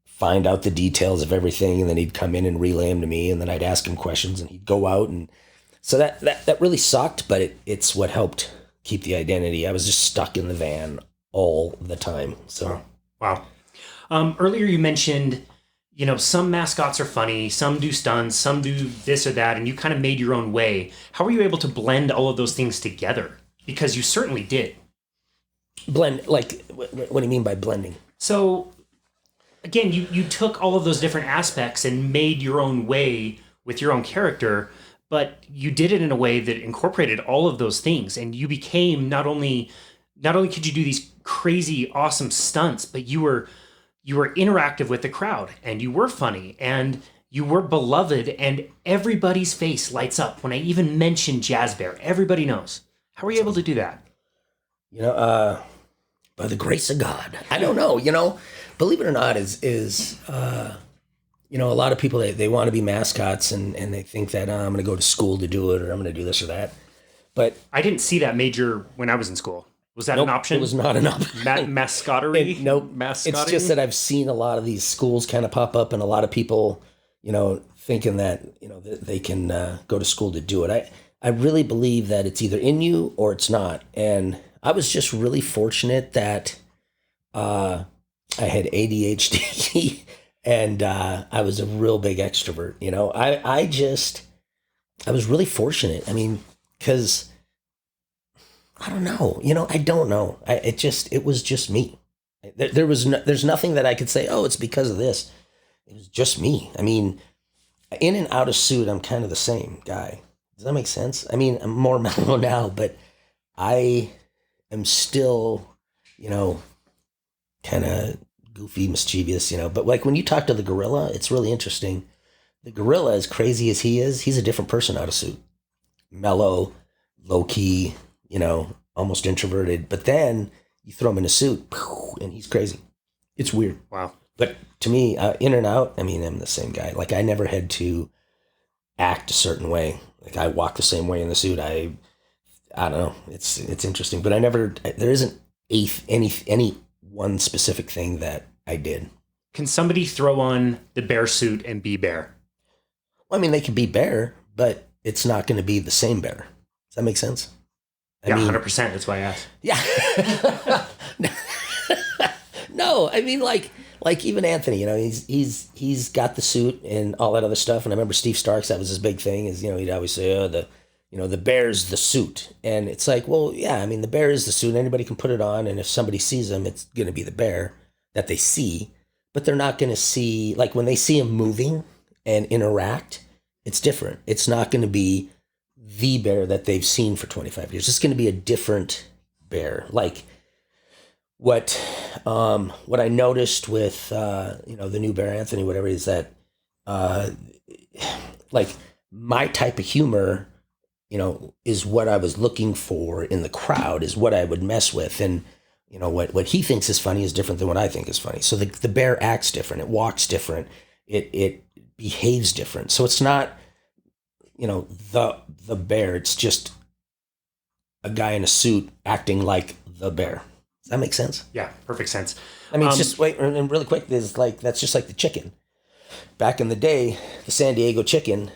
find out the details of everything, and then he'd come in and relay them to me, and then I'd ask him questions, and he'd go out, and so that really sucked. But it's what helped keep the identity. I was just stuck in the van all the time. So wow. Earlier you mentioned, some mascots are funny, some do stunts, some do this or that, and you kind of made your own way. How were you able to blend all of those things together? Because you certainly did. Blend, like, what do you mean by blending? So, again, you took all of those different aspects and made your own way with your own character, but you did it in a way that incorporated all of those things, and you became not only could you do these crazy, awesome stunts, but you were interactive with the crowd, and you were funny, and you were beloved, and everybody's face lights up when I even mention Jazz Bear. Everybody knows. How were you able to do that? By the grace of God. I don't know. Believe it or not, is a lot of people they want to be mascots, and they think that I'm going to go to school to do it, or I'm going to do this or that. But I didn't see that major when I was in school. Was that nope, an option? It was not an option. Mascottery? Nope. Mascotting? It's just that I've seen a lot of these schools kind of pop up, and a lot of people, thinking that, that they can go to school to do it. I really believe that it's either in you or it's not. And I was just really fortunate that I had ADHD and I was a real big extrovert. I was really fortunate. I mean, because I don't know. I don't know. It was just me. There's nothing that I could say, oh, it's because of this. It was just me. I mean, in and out of suit, I'm kind of the same guy. Does that make sense? I mean, I'm more mellow now, but I am still, kind of goofy, mischievous, But like when you talk to the gorilla, it's really interesting. The gorilla, as crazy as he is, he's a different person out of suit. Mellow, low key, almost introverted. But then you throw him in a suit, and he's crazy. It's weird. Wow. But to me, in and out, I mean, I'm the same guy. Like, I never had to act a certain way. Like, I walk the same way in the suit. I don't know. It's interesting. But there isn't any one specific thing that I did. Can somebody throw on the bear suit and be bear? Well, I mean, they could be bear, but it's not going to be the same bear. Does that make sense? I mean, 100%. That's why I asked. Yeah. No, I mean, like even Anthony, he's got the suit and all that other stuff. And I remember Steve Starks, that was his big thing, is, he'd always say, oh, the bear's the suit. And it's like, well, yeah, I mean, the bear is the suit. Anybody can put it on. And if somebody sees him, it's going to be the bear that they see. But they're not going to see, like, when they see him moving and interact, it's different. It's not going to be the bear that they've seen for 25 years. It's going to be a different bear. Like, what I noticed with the new Bear Anthony, whatever, is that like my type of humor, is what I was looking for in the crowd, is what I would mess with, and what he thinks is funny is different than what I think is funny. So the bear acts different, it walks different, it behaves different. So it's not the bear. It's just a guy in a suit acting like the bear. Does that make sense? Yeah, perfect sense. I mean, it's just wait, and really quick, that's just like the chicken. Back in the day, the San Diego chicken,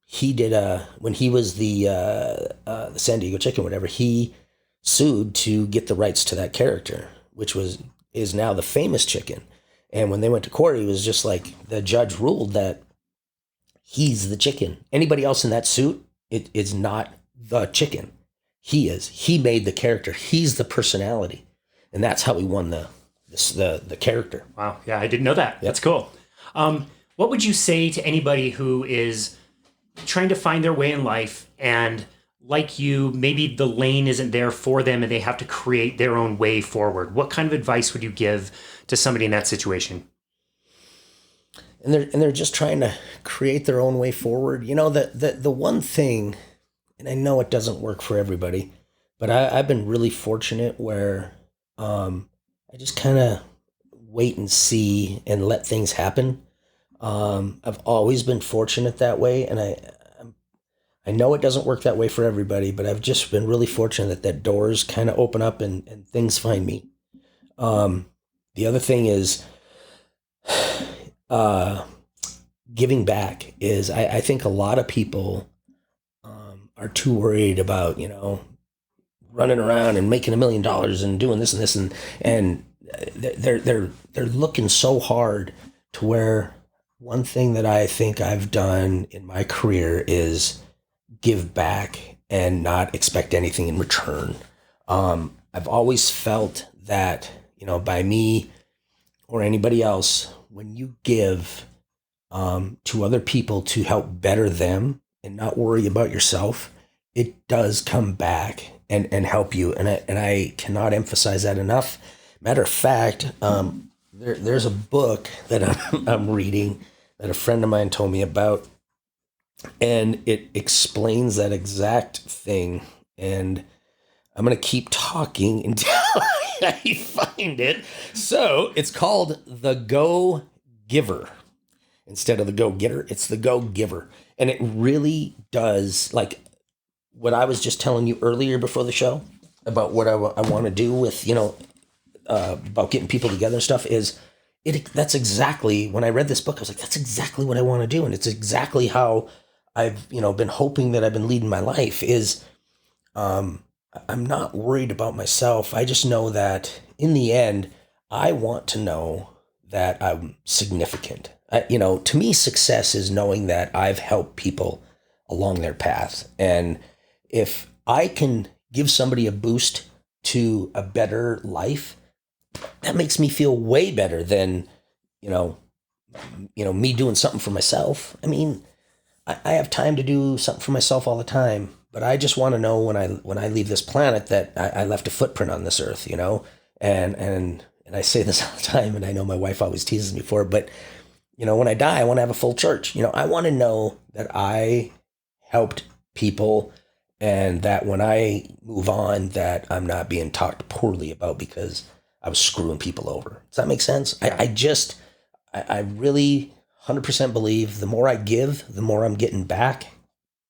he did when he was the San Diego chicken, whatever, he sued to get the rights to that character, which is now the famous chicken. And when they went to court, it was just like the judge ruled that he's the chicken. Anybody else in that suit, it is not the chicken. He is. He made the character. He's the personality, and that's how he won the character. Wow. Yeah, I didn't know that. Yep. That's cool. What would you say to anybody who is trying to find their way in life, and like you, maybe the lane isn't there for them, and they have to create their own way forward? What kind of advice would you give to somebody in that situation? And they're just trying to create their own way forward. The one thing. And I know it doesn't work for everybody, but I've been really fortunate where I just kind of wait and see and let things happen. I've always been fortunate that way, and I know it doesn't work that way for everybody, but I've just been really fortunate that doors kind of open up and things find me. Um, the other thing is, uh, giving back is I think a lot of people are too worried about, running around and making $1 million and doing this and this and they're looking so hard to where one thing that I think I've done in my career is give back and not expect anything in return. I've always felt that, by me or anybody else, when you give to other people to help better them and not worry about yourself, it does come back and help you. And I cannot emphasize that enough. Matter of fact, there's a book that I'm reading that a friend of mine told me about, and it explains that exact thing. And I'm going to keep talking until I find it. So it's called The Go Giver. Instead of the Go Getter, it's the Go Giver. And it really does, like what I was just telling you earlier before the show about what I want to do with, about getting people together and stuff that's exactly, when I read this book, I was like, that's exactly what I want to do. And it's exactly how I've, been hoping that I've been leading my life is, I'm not worried about myself. I just know that in the end, I want to know that I'm significant. To me, success is knowing that I've helped people along their path. And if I can give somebody a boost to a better life, that makes me feel way better than, me doing something for myself. I mean, I have time to do something for myself all the time, but I just want to know when I leave this planet that I left a footprint on this earth, and I say this all the time, and I know my wife always teases me for it, but when I die, I want to have a full church. I want to know that I helped people, and that when I move on, that I'm not being talked poorly about because I was screwing people over. Does that make sense? Yeah. I really 100% believe the more I give, the more I'm getting back,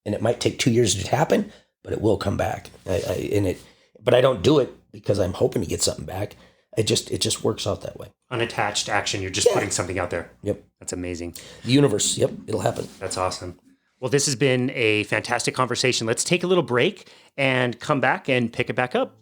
and it might take 2 years to happen, but it will come back. But I don't do it because I'm hoping to get something back. It just works out that way. Unattached action. You're just putting something out there. Yep. That's amazing. The universe. Yep. It'll happen. That's awesome. Well, this has been a fantastic conversation. Let's take a little break and come back and pick it back up.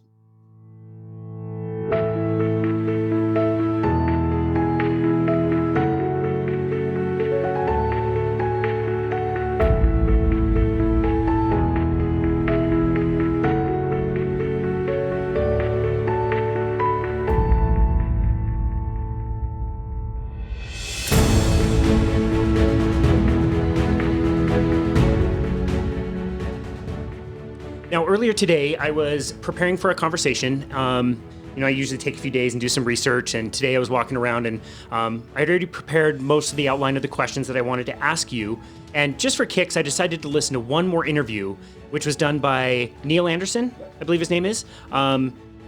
Now, earlier today, I was preparing for a conversation. I usually take a few days and do some research, and today I was walking around and I'd already prepared most of the outline of the questions that I wanted to ask you. And just for kicks, I decided to listen to one more interview, which was done by Neil Anderson, I believe his name is.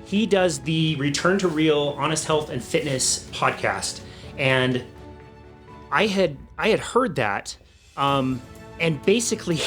He does the Return to Real Honest Health and Fitness podcast. And I had heard that, and basically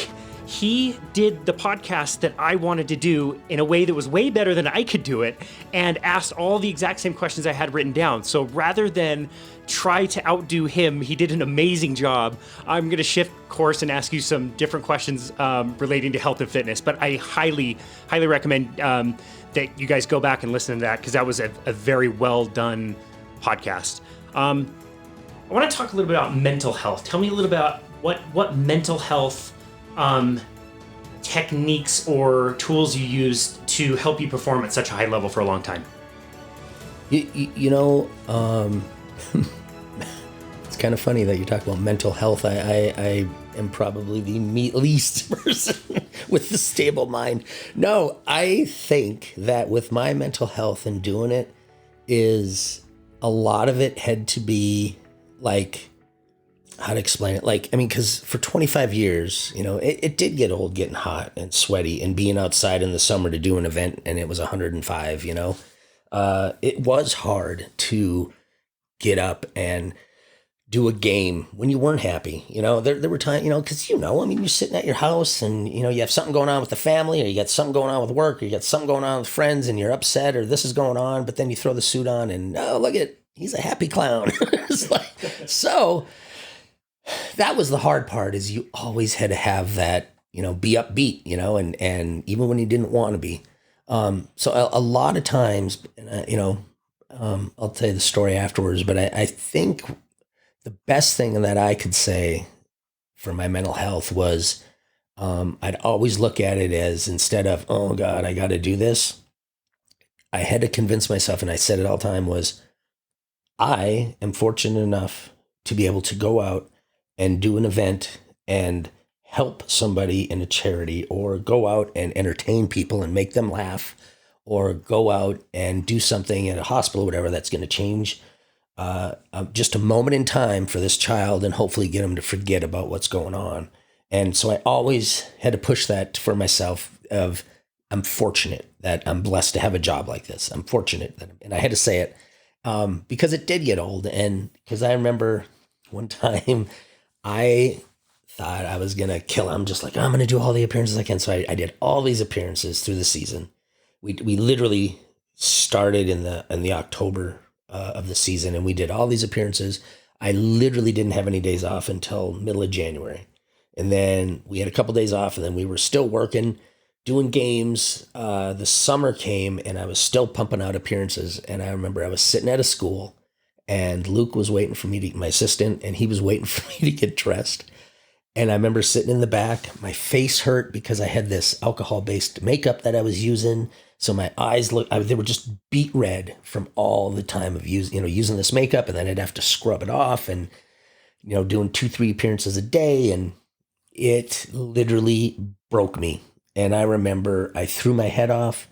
he did the podcast that I wanted to do in a way that was way better than I could do it, and asked all the exact same questions I had written down. So rather than try to outdo him, he did an amazing job. I'm going to shift course and ask you some different questions relating to health and fitness, but I highly, highly recommend that you guys go back and listen to that, because that was a very well done podcast. I want to talk a little bit about mental health. Tell me a little about what mental health techniques or tools you use to help you perform at such a high level for a long time. It's kind of funny that you talk about mental health. I am probably the least person with the stable mind. No, I think that with my mental health and doing it, is a lot of it had to be like, how to explain it? Because for 25 years, it did get old getting hot and sweaty and being outside in the summer to do an event and it was 105, it was hard to get up and do a game when you weren't happy. There were times, because, I mean, you're sitting at your house and, you have something going on with the family, or you got something going on with work, or you got something going on with friends and you're upset, or this is going on, but then you throw the suit on and, oh, look at, he's a happy clown. It's like, so that was the hard part, is you always had to have that, be upbeat, and even when you didn't want to be. So a lot of times, I'll tell you the story afterwards, but I think the best thing that I could say for my mental health was, I'd always look at it as, instead of, oh God, I got to do this, I had to convince myself, and I said it all the time, was I am fortunate enough to be able to go out and do an event and help somebody in a charity, or go out and entertain people and make them laugh, or go out and do something at a hospital, whatever, that's going to change just a moment in time for this child, and hopefully get them to forget about what's going on. And so I always had to push that for myself of, I'm fortunate that I'm blessed to have a job like this. I'm fortunate that, and I had to say it because it did get old. And because I remember one time I thought I was going to kill him, just like, I'm going to do all the appearances I can. So I did all these appearances through the season. We literally started in the October of the season, and we did all these appearances. I literally didn't have any days off until middle of January. And then we had a couple days off, and then we were still working, doing games. The summer came, and I was still pumping out appearances. And I remember I was sitting at a school, and Luke was waiting for me to, my assistant, and he was waiting for me to get dressed. And I remember sitting in the back, my face hurt because I had this alcohol-based makeup that I was using. So my eyes they were just beet red from all the time of using this makeup, and then I'd have to scrub it off, and, doing 2-3 appearances a day. And it literally broke me. And I remember I threw my head off,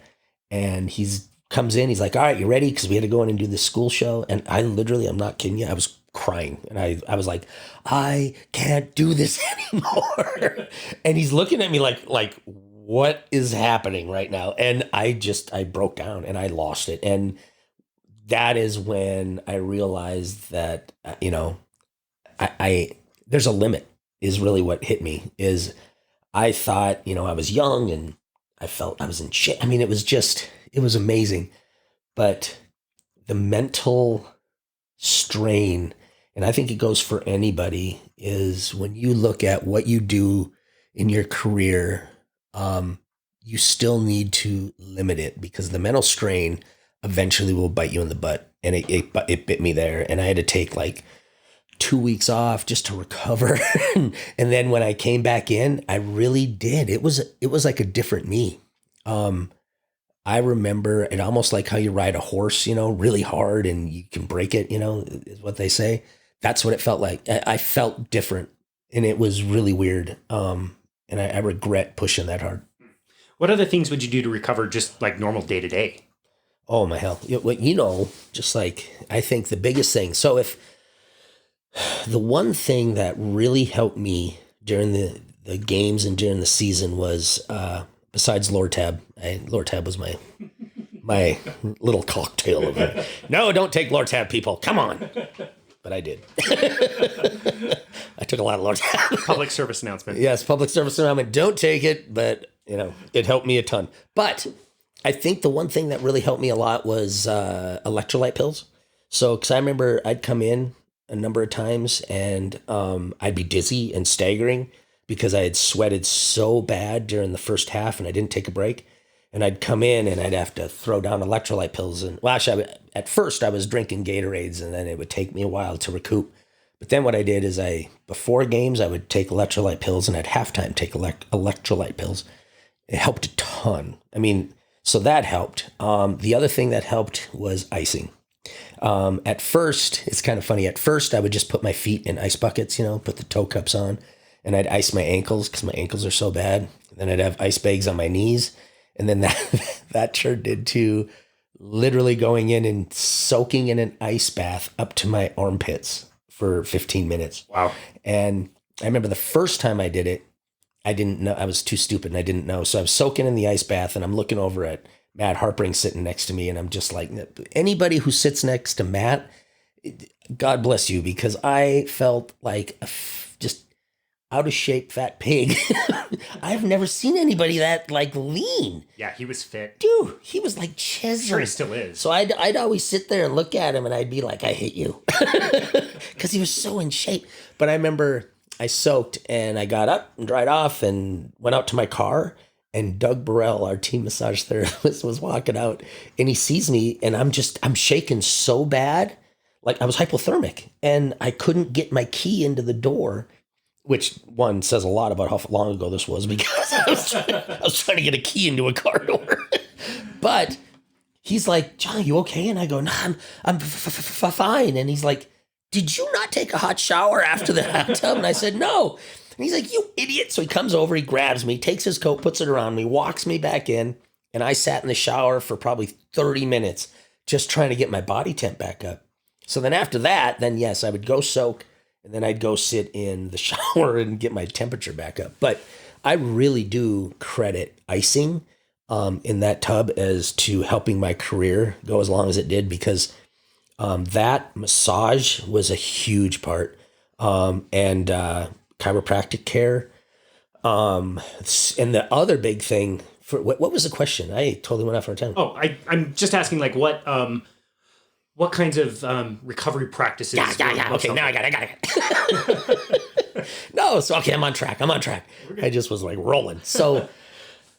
and he's comes in, he's like, all right, you ready? Because we had to go in and do this school show. And I literally, I'm not kidding you, I was crying. And I was like, I can't do this anymore. And he's looking at me like, what is happening right now? And I broke down and I lost it. And that is when I realized that, I there's a limit, is really what hit me. Is I thought, I was young and I felt I was in shit. I mean, it was amazing. But the mental strain, and I think it goes for anybody, is when you look at what you do in your career, you still need to limit it, because the mental strain eventually will bite you in the butt. And it bit me there. And I had to take like 2 weeks off just to recover. And then when I came back in, I really did. It was like a different me. I remember it almost like how you ride a horse, really hard and you can break it, is what they say. That's what it felt like. I felt different, and it was really weird. And I regret pushing that hard. What other things would you do to recover, just like normal day to day? Oh my hell. Just like, I think the biggest thing. So if the one thing that really helped me during the games and during the season was, besides Lortab, Lortab was my little cocktail of it. No, don't take Lortab, people. Come on. But I did. I took a lot of Lortab. Public service announcement. Yes, public service announcement. Don't take it, but it helped me a ton. But I think the one thing that really helped me a lot was electrolyte pills. So, because I remember I'd come in a number of times and I'd be dizzy and staggering because I had sweated so bad during the first half and I didn't take a break. And I'd come in and I'd have to throw down electrolyte pills. And well, actually, at first I was drinking Gatorades, and then it would take me a while to recoup. But then what I did is before games, I would take electrolyte pills, and at halftime take electrolyte pills. It helped a ton. I mean, so that helped. The other thing that helped was icing. At first, it's kind of funny. At first, I would just put my feet in ice buckets, put the toe cups on, and I'd ice my ankles because my ankles are so bad. And then I'd have ice bags on my knees. And then that turned into literally going in and soaking in an ice bath up to my armpits for 15 minutes. Wow. And I remember the first time I did it, I didn't know. I was too stupid and I didn't know. So I was soaking in the ice bath and I'm looking over at Matt Harpering sitting next to me. And I'm just like, anybody who sits next to Matt God bless you, because I felt like just out of shape fat pig. I've never seen anybody that like lean. Yeah, he was fit. Dude, he was like chiseled. Sure, he still is. So I'd always sit there and look at him and I'd be like, I hate you. Because he was so in shape. But I remember I soaked and I got up and dried off and went out to my car. And Doug Burrell, our team massage therapist, was walking out and he sees me and I'm shaking so bad. Like I was hypothermic and I couldn't get my key into the door, which one says a lot about how long ago this was, because I was trying to get a key into a car door. But he's like, John, you okay? And I go, no, I'm fine. And he's like, did you not take a hot shower after the hot tub? And I said, no. And he's like, you idiot. So he comes over, he grabs me, takes his coat, puts it around me, walks me back in. And I sat in the shower for probably 30 minutes just trying to get my body temp back up. So then after that, then yes, I would go soak and then I'd go sit in the shower and get my temperature back up. But I really do credit icing in that tub as to helping my career go as long as it did, because that massage was a huge part. And chiropractic care. And the other big thing for what was the question? I totally went off our time. Oh, I'm just asking like what kinds of recovery practices? Yeah. Okay, now I got it. No, so okay, I'm on track. I just was like rolling. So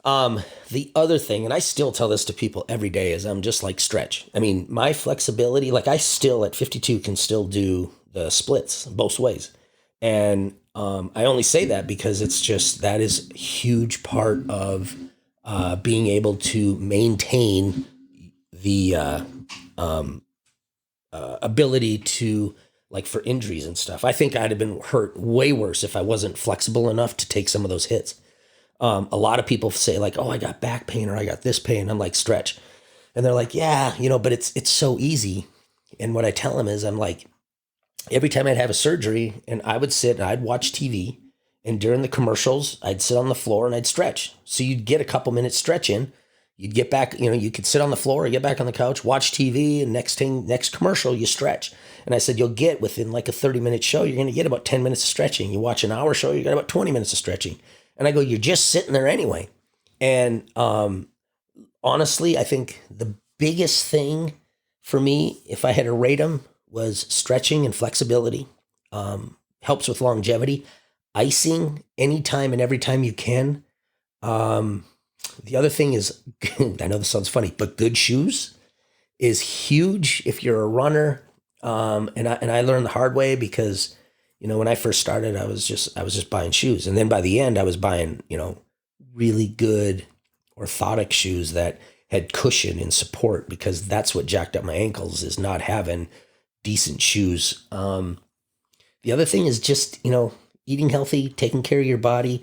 the other thing, and I still tell this to people every day, is I'm just like stretch. I mean, my flexibility, like I still at 52 can still do the splits both ways. And I only say that because it's just, that is a huge part of being able to maintain the ability to, like, for injuries and stuff. I think I'd have been hurt way worse if I wasn't flexible enough to take some of those hits. A lot of people say like, oh, I got back pain or I got this pain. I'm like, stretch. And they're like, yeah, but it's so easy. And what I tell them is, I'm like, every time I'd have a surgery and I would sit and I'd watch TV, and during the commercials, I'd sit on the floor and I'd stretch. So you'd get a couple minutes stretch in, you'd get back, you could sit on the floor or get back on the couch, watch TV, and next commercial, you stretch. And I said, you'll get within like a 30-minute show, you're going to get about 10 minutes of stretching. You watch an hour show, you got about 20 minutes of stretching. And I go, you're just sitting there anyway. And honestly, I think the biggest thing for me, if I had to rate them, was stretching and flexibility. Helps with longevity. Icing anytime and every time you can. The other thing is, I know this sounds funny, but good shoes is huge if you're a runner. And I learned the hard way because, when I first started, I was just buying shoes. And then by the end, I was buying, really good orthotic shoes that had cushion and support, because that's what jacked up my ankles, is not having decent shoes. The other thing is just, eating healthy, taking care of your body.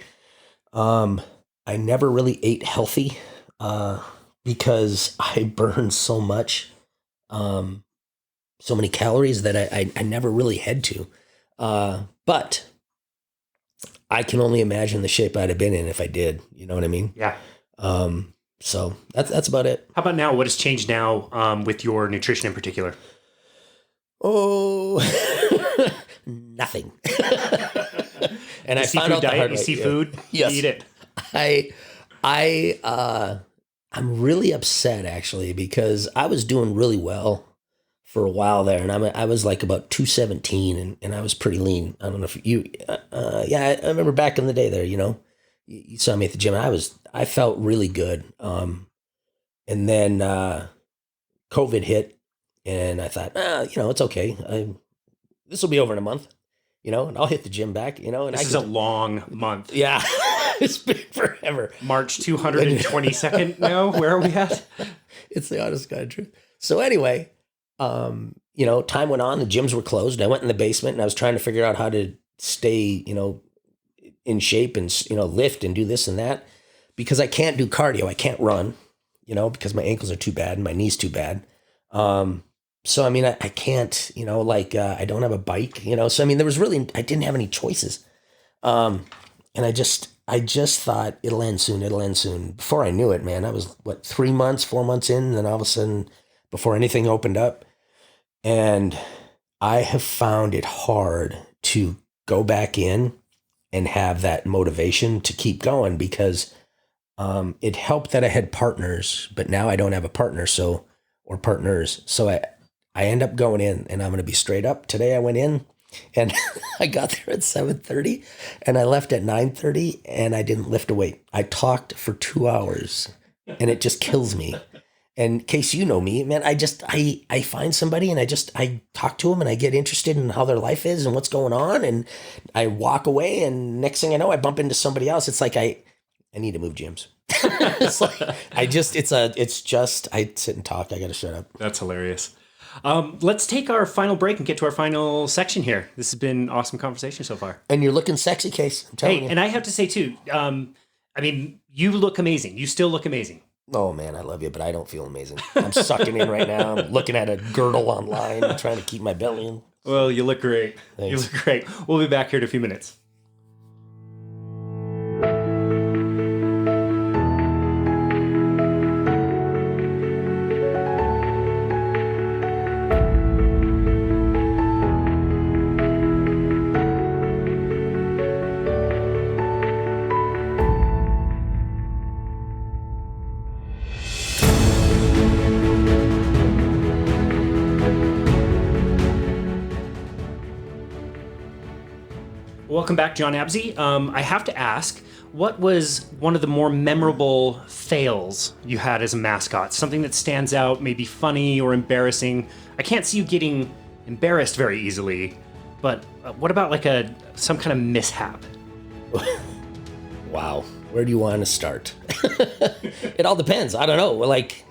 I never really ate healthy because I burned so much, so many calories that I never really had to. But I can only imagine the shape I'd have been in if I did. You know what I mean? Yeah. So that's about it. How about now? What has changed now with your nutrition in particular? Oh, nothing. And I found out the hard way. You see food, yes. You eat it. I'm really upset actually, because I was doing really well for a while there, and I was like about 217, and I was pretty lean. I don't know if you, I remember back in the day there. You saw me at the gym. I felt really good. And then COVID hit. And I thought, it's okay. This will be over in a month, and I'll hit the gym back, and this is a long month. Yeah, it's been forever. March 222nd now. Where are we at? It's the honest God truth. So anyway, time went on. The gyms were closed. I went in the basement and I was trying to figure out how to stay, in shape and, lift and do this and that, because I can't do cardio. I can't run, because my ankles are too bad and my knees too bad. So, I can't, I don't have a bike, so, I didn't have any choices. And I just thought it'll end soon. Before I knew it, man, I was 4 months in, and then all of a sudden, before anything opened up, and I have found it hard to go back in and have that motivation to keep going because it helped that I had partners, but now I don't have a partner, or partners. So I end up going in, and I'm going to be straight up. Today I went in and I got there at 7:30 and I left at 9:30 and I didn't lift a weight. I talked for 2 hours and it just kills me. And Case, you know me, man, I find somebody and I talk to them and I get interested in how their life is and what's going on. And I walk away and next thing I know, I bump into somebody else. It's like, I need to move gyms. It's like, I sit and talk. I got to shut up. That's hilarious. Let's take our final break and get to our final section here. This has been an awesome conversation so far. And you're looking sexy, Case. I'm telling you. And I have to say too, I mean, you look amazing. You still look amazing. Oh man, I love you, but I don't feel amazing. I'm sucking in right now. I'm looking at a girdle online and trying to keep my belly in. Well, you look great. Thanks. You look great. We'll be back here in a few minutes. Welcome back, Jon Absey. I have to ask, what was one of the more memorable fails you had as a mascot? Something that stands out, maybe funny or embarrassing. I can't see you getting embarrassed very easily, but what about like some kind of mishap? Wow, where do you want to start? It all depends. I don't know. Like,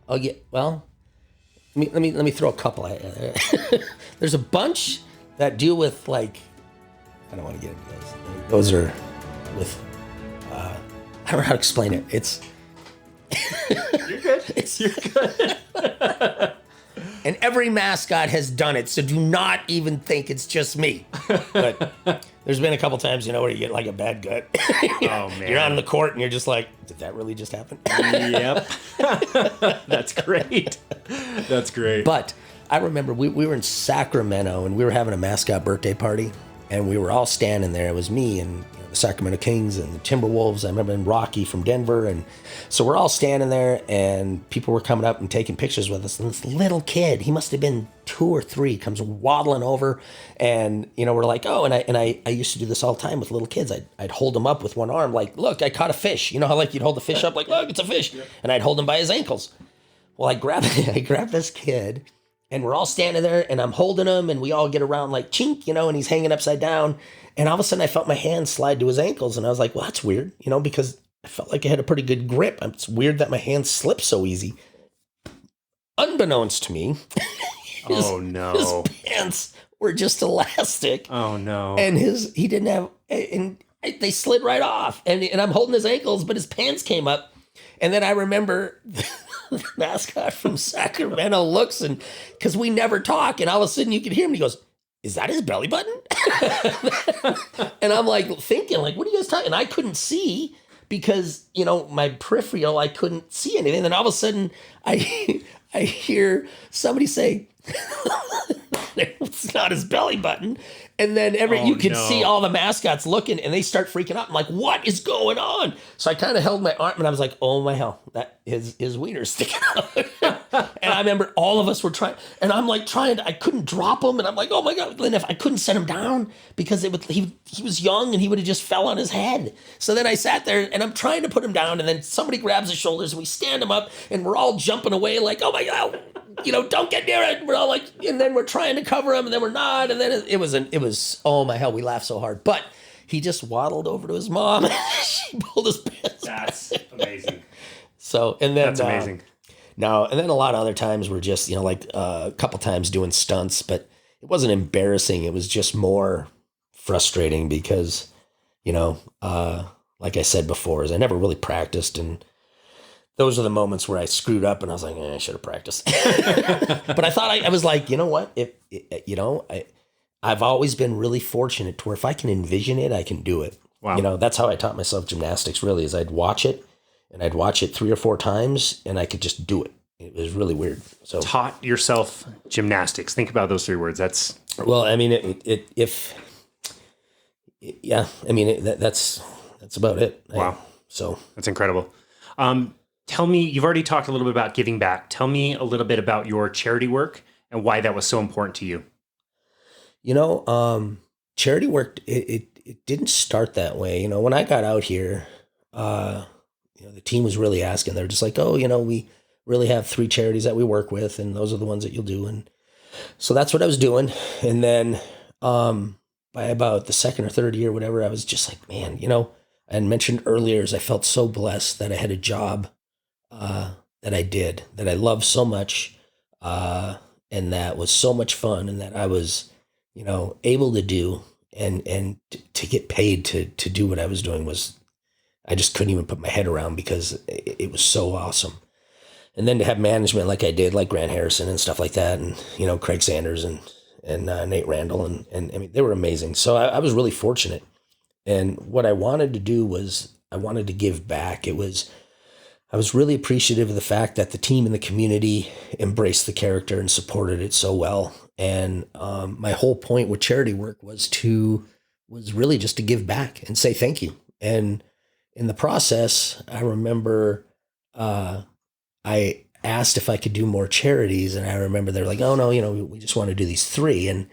let me throw a couple. There's a bunch that deal with like. I don't want to get into those. Those are with, I don't know how to explain it. It's. You're good. You're good. And every mascot has done it, so do not even think it's just me. But there's been a couple times, where you get like a bad gut. Oh, man. You're out in the court and you're just like, did that really just happen? Yep. That's great. That's great. But I remember we were in Sacramento and we were having a mascot birthday party. And we were all standing there. It was me and the Sacramento Kings and the Timberwolves. I remember Rocky from Denver. And so we're all standing there and people were coming up and taking pictures with us. And this little kid, he must have been 2 or 3, comes waddling over. And, we're like, oh, and I used to do this all the time with little kids. I'd hold them up with one arm, like, look, I caught a fish. You know how like you'd hold the fish up, like, look, it's a fish. Yep. And I'd hold him by his ankles. Well, I grabbed this kid. And we're all standing there and I'm holding him and we all get around like chink, and he's hanging upside down. And all of a sudden I felt my hand slide to his ankles and I was like, well, that's weird, because I felt like I had a pretty good grip. It's weird that my hand slipped so easy. Unbeknownst to me, oh no, his pants were just elastic. Oh no. And he didn't have, and they slid right off. And I'm holding his ankles, but his pants came up. And then I remember the mascot from Sacramento looks and because we never talk, and all of a sudden you can hear him. He goes, "Is that his belly button?" And I'm like thinking, like, what are you guys talking? And I couldn't see because my peripheral, I couldn't see anything. And then all of a sudden, I hear somebody say, "It's not his belly button." And then you can see all the mascots looking and they start freaking out. I'm like, what is going on? So I kind of held my arm and I was like, oh my hell, that his wiener's sticking out. And I remember all of us were trying, and I'm like I couldn't drop him. And I'm like, oh my God, Lynn, if I couldn't set him down because he was young and he would have just fell on his head. So then I sat there and I'm trying to put him down and then somebody grabs his shoulders and we stand him up and we're all jumping away like, oh my God, don't get near it. We're all like, and then we're trying to cover him and then we're not. And then it was, oh my hell, we laughed so hard. But he just waddled over to his mom. She pulled his pants. That's amazing. So, and then. That's amazing. And then a lot of other times were just, like a couple times doing stunts, but it wasn't embarrassing. It was just more frustrating because, like I said before, is I never really practiced. And those are the moments where I screwed up and I was like, I should have practiced. But I thought I was like, you know what? I've always been really fortunate to where if I can envision it, I can do it. Wow. That's how I taught myself gymnastics really is I'd watch it. And I'd watch it 3 or 4 times and I could just do it. It was really weird. So Taught yourself gymnastics. Think about those 3 words. That's well, I mean, yeah, I mean, that's about it. wow. So That's incredible. Tell me, you've already talked a little bit about giving back. Tell me a little bit about your charity work and why that was so important to you. you know, charity work. It didn't start that way. When I got out here, the team was really asking. They're just like, oh, we really have 3 charities that we work with, and those are the ones that you'll do. And so that's what I was doing. And then by about the second or third year, whatever, I was just like, man, I had mentioned earlier is I felt so blessed that I had a job that I did, that I loved so much, and that was so much fun, and that I was, able to do, and to get paid to do what I was doing was, I just couldn't even put my head around because it was so awesome. And then to have management like I did, like Grant Harrison and stuff like that, and Craig Sanders and Nate Randall, and I mean, they were amazing. So I was really fortunate. And what I wanted to do was I wanted to give back. I was really appreciative of the fact that the team and the community embraced the character and supported it so well. And my whole point with charity work was really just to give back and say thank you. And in the process, I remember I asked if I could do more charities, and I remember they're like, "Oh no, we just want to do these 3." And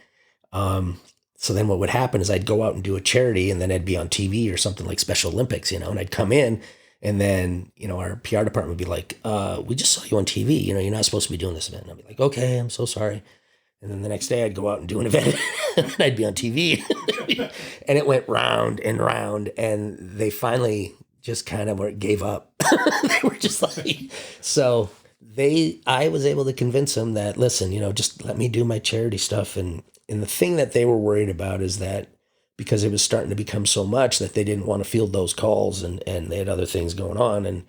so then what would happen is I'd go out and do a charity, and then I'd be on TV or something like Special Olympics, and I'd come in, and then our PR department would be like, "We just saw you on TV. You're not supposed to be doing this event." And I'd be like, "Okay, I'm so sorry." And then the next day I'd go out and do an event, and I'd be on TV, and it went round and round, and they finally just kind of gave up. They were just like, so I was able to convince them that, listen, just let me do my charity stuff. And the thing that they were worried about is that because it was starting to become so much that they didn't want to field those calls, and they had other things going on. And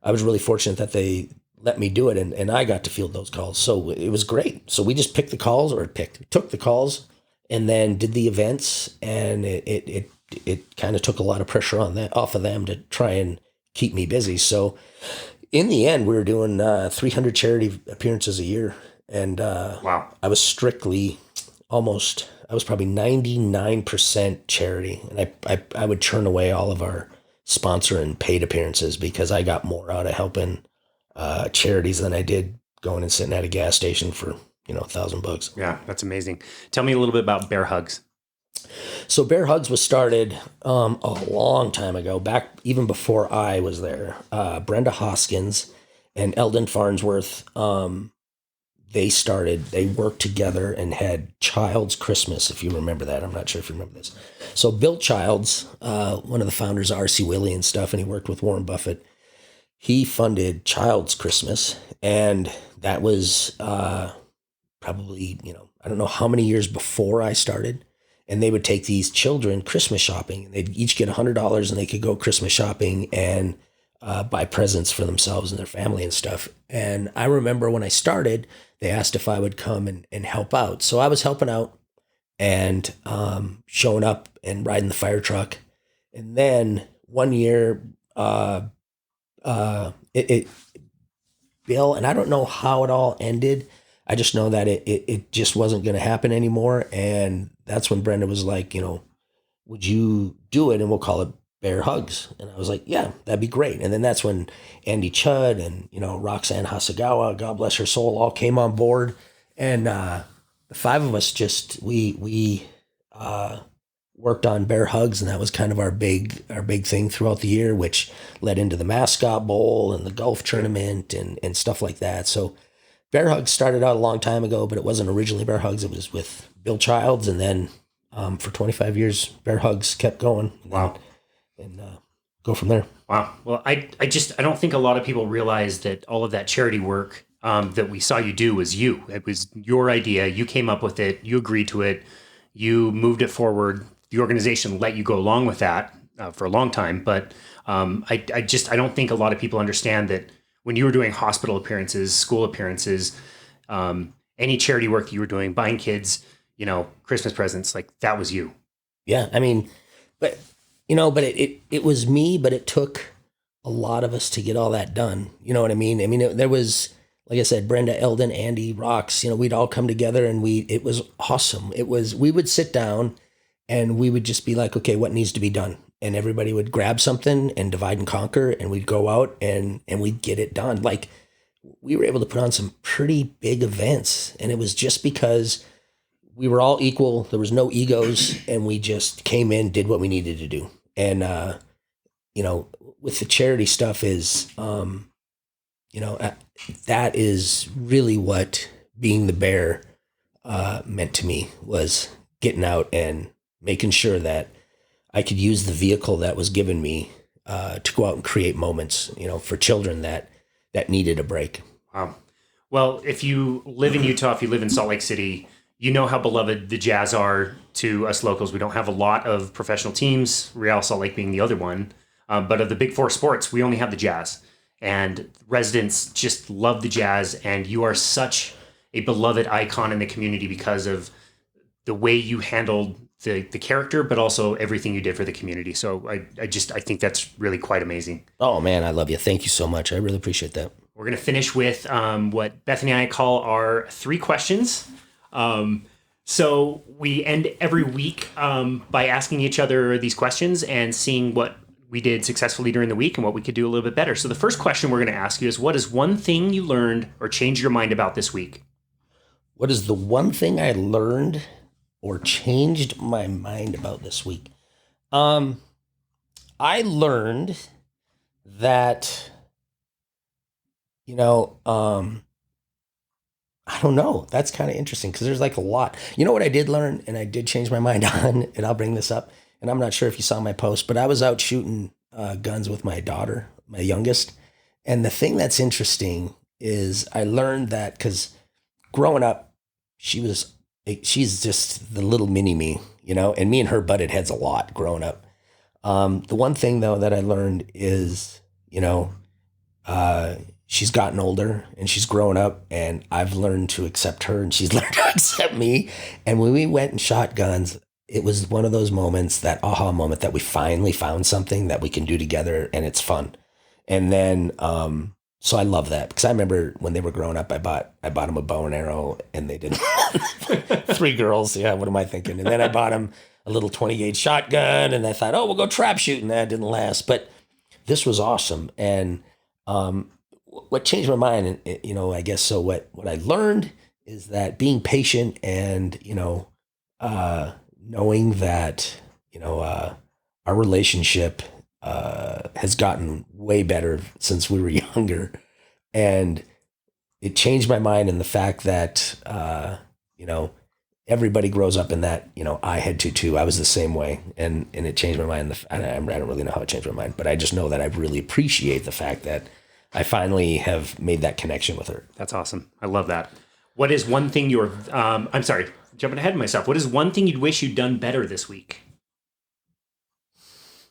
I was really fortunate that they let me do it, and I got to field those calls. So it was great. So we just took the calls and then did the events, and it kind of took a lot of pressure off of them to try and keep me busy. So in the end, we were doing 300 charity appearances a year. And Wow. I was probably 99% charity. And I would turn away all of our sponsor and paid appearances because I got more out of helping charities than I did going and sitting at a gas station for, $1,000. Yeah, that's amazing. Tell me a little bit about Bear Hugs. So Bear Hugs was started a long time ago, back even before I was there. Brenda Hoskins and Eldon Farnsworth, they worked together and had Child's Christmas, if you remember that. I'm not sure if you remember this. So Bill Childs, one of the founders of R.C. Willey and stuff, and he worked with Warren Buffett, he funded Child's Christmas, and that was probably, I don't know how many years before I started. And they would take these children Christmas shopping, and they'd each get $100, and they could go Christmas shopping and buy presents for themselves and their family and stuff. And I remember when I started, they asked if I would come and help out. So I was helping out and showing up and riding the fire truck. And then one year, Bill, and I don't know how it all ended. I just know that it just wasn't going to happen anymore. And that's when Brenda was like, would you do it? And we'll call it Bear Hugs. And I was like, yeah, that'd be great. And then that's when Andy Chud and, Roxanne Hasagawa, God bless her soul, all came on board. And the 5 of us we worked on Bear Hugs, and that was kind of our big thing throughout the year, which led into the mascot bowl and the golf tournament and stuff like that. So Bear Hugs started out a long time ago, but it wasn't originally Bear Hugs. It was with Bill Childs, and then for 25 years, Bear Hugs kept going. Wow. And go from there. Wow. Well, I don't think a lot of people realize that all of that charity work that we saw you do was you. It was your idea. You came up with it. You agreed to it. You moved it forward. The organization let you go along with that for a long time. But I don't think a lot of people understand that when you were doing hospital appearances, school appearances, any charity work that you were doing, buying kids, Christmas presents, like that was you. Yeah. I mean, but it was me, but it took a lot of us to get all that done. You know what I mean? I mean, there was like I said, Brenda, Eldon, Andy, Rox, we'd all come together and it was awesome. We would sit down and we would just be like, okay, what needs to be done? And everybody would grab something and divide and conquer, and we'd go out and we'd get it done. Like, we were able to put on some pretty big events, and it was just because we were all equal. There was no egos, and we just came in, did what we needed to do. And, with the charity stuff is, that is really what being the bear meant to me, was getting out and making sure that I could use the vehicle that was given me to go out and create moments, for children that needed a break. Wow. Well, if you live in Utah, if you live in Salt Lake City, you know how beloved the Jazz are to us locals. We don't have a lot of professional teams, Real Salt Lake being the other one. But of the big four sports, we only have the Jazz. And residents just love the Jazz. And you are such a beloved icon in the community because of the way you handled the character, but also everything you did for the community. So I think that's really quite amazing. Oh, man, I love you. Thank you so much. I really appreciate that. We're going to finish with what Bethany and I call our 3 questions. So we end every week by asking each other these questions and seeing what we did successfully during the week and what we could do a little bit better. So the first question we're going to ask you is, what is one thing you learned or changed your mind about this week? What is the one thing I learned or changed my mind about this week? I learned that, I don't know. That's kind of interesting because there's like a lot. You know what I did learn, and I did change my mind on, and I'll bring this up, and I'm not sure if you saw my post, but I was out shooting guns with my daughter, my youngest. And the thing that's interesting is I learned that because growing up, she's just the little mini me, and me and her butted heads a lot growing up. The one thing though that I learned is, she's gotten older and she's grown up, and I've learned to accept her and she's learned to accept me. And when we went and shot guns, it was one of those moments, that aha moment, that we finally found something that we can do together and it's fun. And then, so I love that because I remember when they were growing up, I bought them a bow and arrow and they didn't. 3 girls. Yeah. What am I thinking? And then I bought them a little 20 gauge shotgun and I thought, oh, we'll go trap shooting. That didn't last, but this was awesome. And, what changed my mind, and I guess so. What I learned is that being patient and knowing that our relationship has gotten way better since we were younger, and it changed my mind in the fact that everybody grows up in that. I had to too. I was the same way, and it changed my mind. I don't really know how it changed my mind, but I just know that I really appreciate the fact that I finally have made that connection with her. That's awesome. I love that. What is one thing I'm sorry, jumping ahead of myself. What is one thing you'd wish you'd done better this week?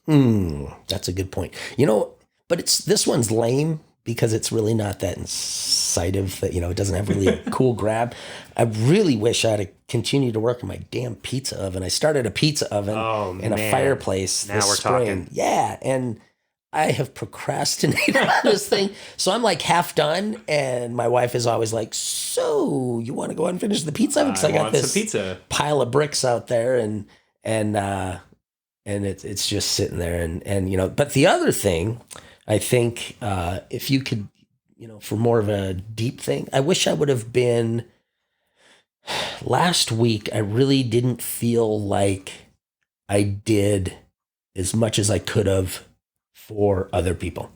That's a good point. But this one's lame because it's really not that incisive. That it doesn't have really a cool grab. I really wish I'd have continued to work on my damn pizza oven. I started a pizza oven and a fireplace now this we're spring. talking. Yeah, and I have procrastinated on this thing. So I'm like half done, and my wife is always like, so you want to go out and finish the pizza? Because I got this pizza pile of bricks out there, and it's just sitting there. And but the other thing, I think if you could, for more of a deep thing, I wish I would have been, last week, I really didn't feel like I did as much as I could have for other people.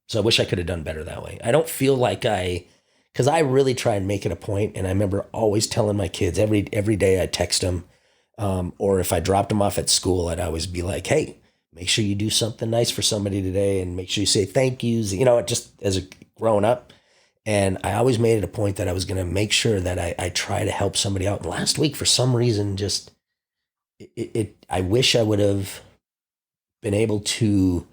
So I wish I could have done better that way. I don't feel like because I really try and make it a point, and I remember always telling my kids every day I text them, or if I dropped them off at school, I'd always be like, hey, make sure you do something nice for somebody today, and make sure you say thank yous, just as a grown up. And I always made it a point that I was going to make sure that I try to help somebody out. And last week, for some reason, just I wish I would have been able to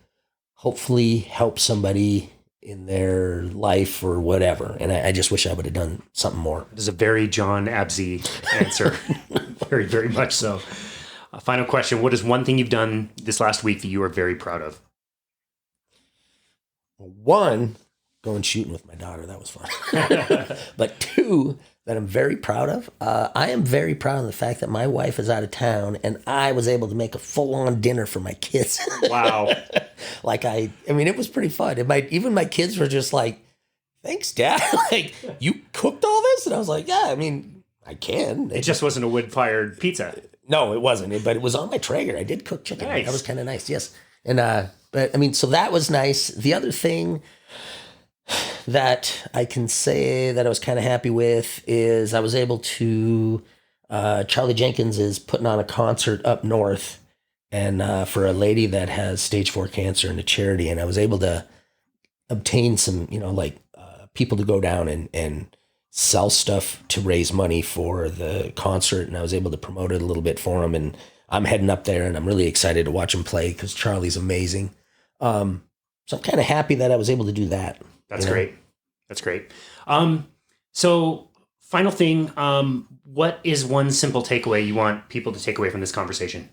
hopefully help somebody in their life or whatever. And I just wish I would have done something more. It is a very Jon Absey answer. Very, very much so. Final question. What is one thing you've done this last week that you are very proud of? One, going shooting with my daughter. That was fun. But two that I'm very proud of. I am very proud of the fact that my wife is out of town and I was able to make a full-on dinner for my kids. Wow. Like I mean, it was pretty fun. Even my kids were just like, "Thanks, Dad." Like, you cooked all this? And I was like, "Yeah, I mean, I can." It just wasn't a wood-fired pizza. No, it wasn't. But it was on my Traeger. I did cook chicken. Nice. That was kind of nice. Yes. And but I mean, so that was nice. The other thing that I can say that I was kind of happy with is I was able to. Charlie Jenkins is putting on a concert up north, and for a lady that has stage 4 cancer and a charity, and I was able to obtain some, people to go down and sell stuff to raise money for the concert, and I was able to promote it a little bit for him, and I'm heading up there, and I'm really excited to watch him play because Charlie's amazing. So I'm kind of happy that I was able to do that. That's great. That's great. So final thing, what is one simple takeaway you want people to take away from this conversation?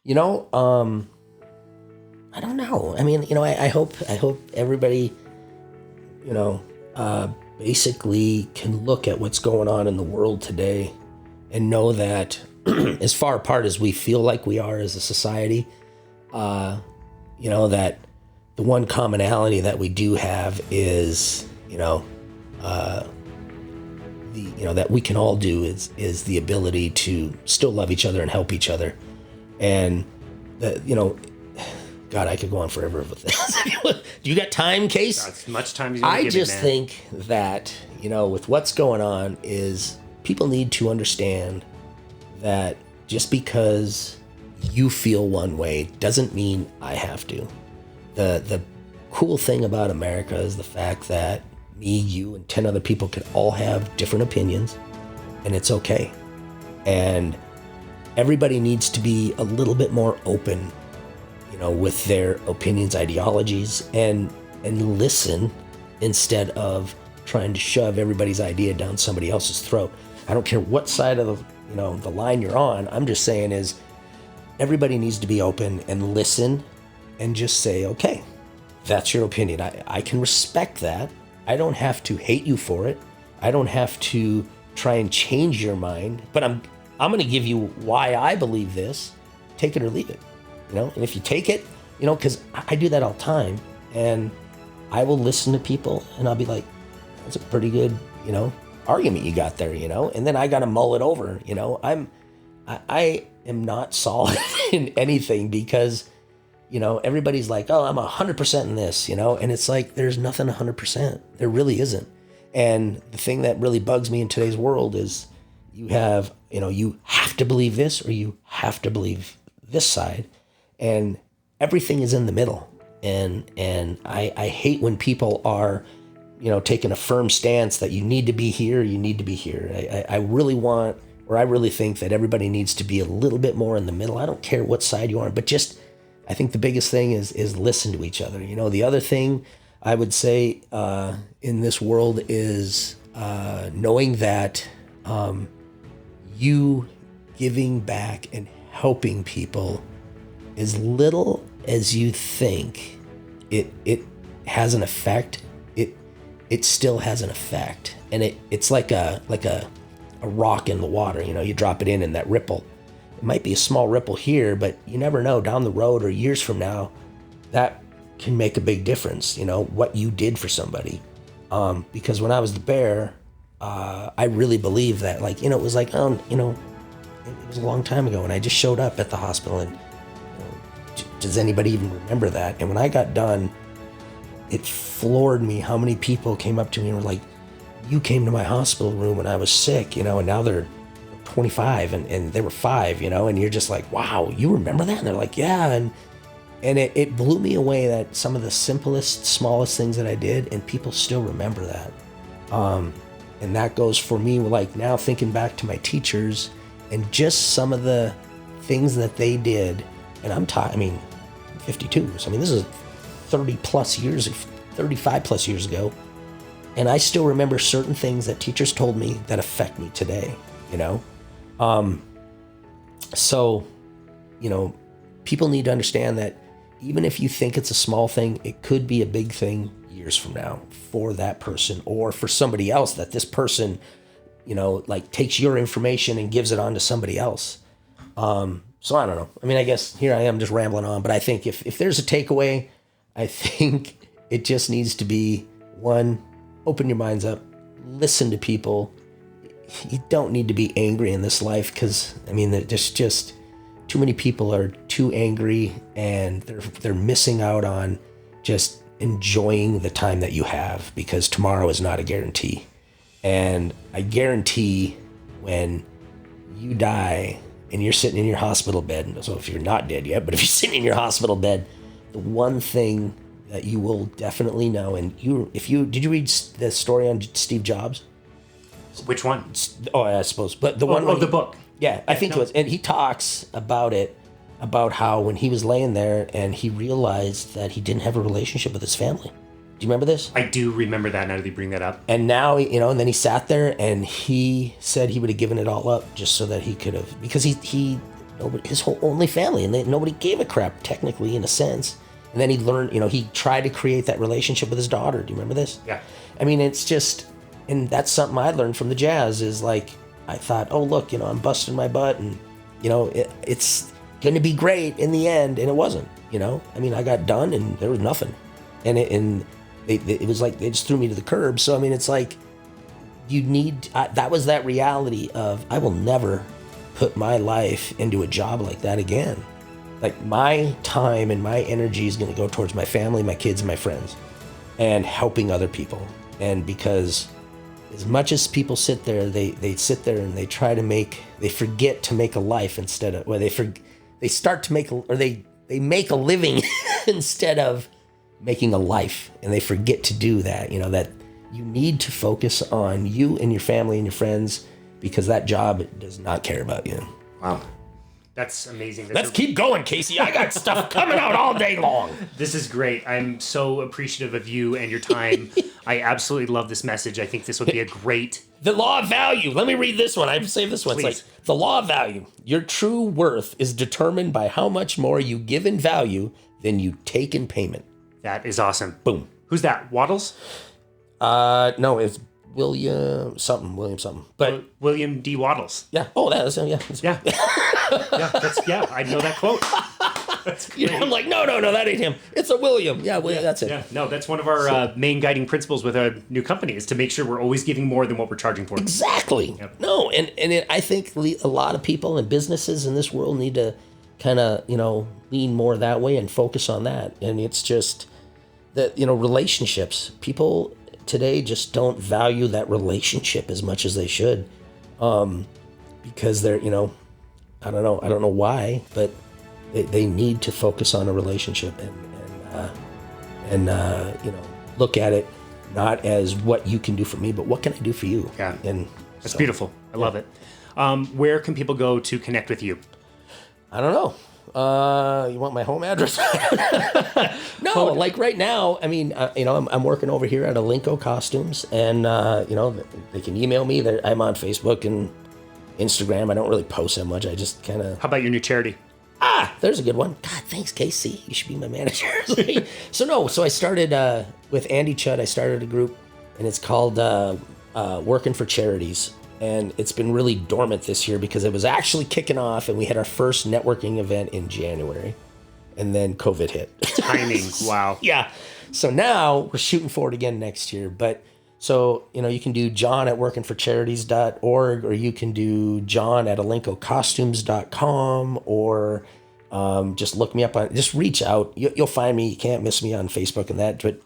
I don't know. I mean, I hope everybody, basically can look at what's going on in the world today and know that as far apart as we feel like we are as a society, that the one commonality that we do have is, that we can all do is the ability to still love each other and help each other. And that, God, I could go on forever with this. Do you got time, Case? As much time as you want to I give just me, man. think that, with what's going on is people need to understand that just because you feel one way doesn't mean I have to. The cool thing about America is the fact that me, you, and 10 other people can all have different opinions, and it's okay. And everybody needs to be a little bit more open, with their opinions, ideologies, and listen instead of trying to shove everybody's idea down somebody else's throat. I don't care what side of the line you're on. I'm just saying is everybody needs to be open and listen and just say, okay, that's your opinion. I can respect that. I don't have to hate you for it. I don't have to try and change your mind, but I'm going to give you why I believe this. Take it or leave it, and if you take it, because I do that all the time, and I will listen to people and I'll be like, that's a pretty good, argument you got there, and then I got to mull it over. I am not solid in anything because, everybody's like, oh, I'm 100% in this, and it's like, there's nothing 100%. There really isn't. And the thing that really bugs me in today's world is you have to believe this or you have to believe this side, and everything is in the middle. And I hate when people are, taking a firm stance that you need to be here, you need to be here. I really think that everybody needs to be a little bit more in the middle. I don't care what side you are, but I think the biggest thing is listen to each other. The other thing I would say in this world is knowing that you giving back and helping people, as little as you think it has an effect, it still has an effect. And it's like a rock in the water. You drop it in and that ripple. It might be a small ripple here, but you never know, down the road or years from now, that can make a big difference, what you did for somebody. Because when I was the bear, I really believe that, it was like, it was a long time ago, and I just showed up at the hospital, and does anybody even remember that? And when I got done, it floored me how many people came up to me and were like, you came to my hospital room when I was sick, and now they're 25 and they were 5, and you're just like, wow, you remember that? And they're like, yeah. And it blew me away that some of the simplest, smallest things that I did, and people still remember that. And that goes for me, like now thinking back to my teachers and just some of the things that they did. And I'm 52. So, this is 35 plus years ago. And I still remember certain things that teachers told me that affect me today, So, people need to understand that even if you think it's a small thing, it could be a big thing years from now for that person or for somebody else, that this person, like takes your information and gives it on to somebody else. So I don't know. I mean, I guess here I am just rambling on, but I think if there's a takeaway, I think it just needs to be, one, open your minds up, listen to people. You don't need to be angry in this life because, I mean, there's just too many people are too angry and they're missing out on just enjoying the time that you have because tomorrow is not a guarantee. And I guarantee when you die and you're sitting in your hospital bed, so if you're not dead yet, but if you're sitting in your hospital bed, the one thing that you will definitely know, and did you read the story on Steve Jobs? Which one? Oh, I suppose, but the one. Oh, the book. Yeah, I think it was, and he talks about it, about how when he was laying there and he realized that he didn't have a relationship with his family. Do you remember this? I do remember that now that you bring that up. And now, and then he sat there and he said he would have given it all up just so that he could have, because his whole only family, and nobody gave a crap technically in a sense. And then he learned, he tried to create that relationship with his daughter. Do you remember this? Yeah. I mean, it's just, and that's something I learned from the jazz is like, I thought, oh, look, I'm busting my butt and, it's going to be great in the end. And it wasn't, I mean, I got done and there was nothing. And it was like, they just threw me to the curb. So, I mean, it's like, that was that reality of, I will never put my life into a job like that again. Like my time and my energy is going to go towards my family, my kids, and my friends and helping other people. And because as much as people sit there, they sit there and they forget to make a life instead of, they start to make, or they make a living instead of making a life. And they forget to do that, that you need to focus on you and your family and your friends because that job does not care about you. Wow. That's amazing. Let's keep going, Casey. I got stuff coming out all day long. This is great. I'm so appreciative of you and your time. I absolutely love this message. I think this would be a great... The law of value. Let me read this one. I've saved this one. Please. It's like, the law of value. Your true worth is determined by how much more you give in value than you take in payment. That is awesome. Boom. Who's that? Waddles? No, it's William something. But William D. Waddles. Yeah. Oh, that's yeah. Yeah. I know that quote. That's great. I'm like, no, that ain't him. It's a William. Yeah, that's it. Yeah, no, that's one of our main guiding principles with a new company is to make sure we're always giving more than what we're charging for. Exactly. Yep. No, I think a lot of people and businesses in this world need to kind of, lean more that way and focus on that. And it's just that, relationships. People today just don't value that relationship as much as they should, because they're, I don't know why, but they need to focus on a relationship and look at it not as what you can do for me, but what can I do for you? Yeah, and that's beautiful. I love it. Where can people go to connect with you? I don't know. You want my home address? No, like right now, I mean, I'm working over here at Alinco Costumes, and they can email me. I'm on Facebook and Instagram. I don't really post that much. I just kind of... How about your new charity? There's a good one. God, thanks, Casey. You should be my manager. So I started with Andy Chudd. I started a group, and it's called Working for Charities. And it's been really dormant this year because it was actually kicking off, and we had our first networking event in January, and then COVID hit. Timing, wow. Yeah. So now we're shooting for it again next year. But so, you can do Jon at workingforcharities.org, or you can do Jon at alincocostumes.com, or just look me up just reach out. You'll find me. You can't miss me on Facebook and that. But,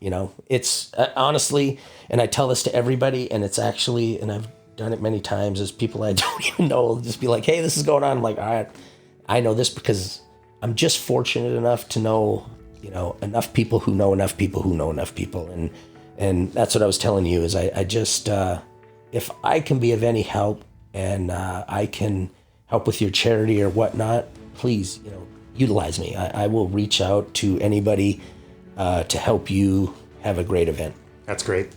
it's honestly, and I tell this to everybody, and it's actually, and I've done it many times, as people I don't even know will just be like, hey, this is going on. I'm like, all right, I know this because I'm just fortunate enough to know, enough people who know enough people who know enough people. And that's what I was telling you is I just, if I can be of any help and I can help with your charity or whatnot, please, utilize me. I will reach out to anybody to help you have a great event. That's great.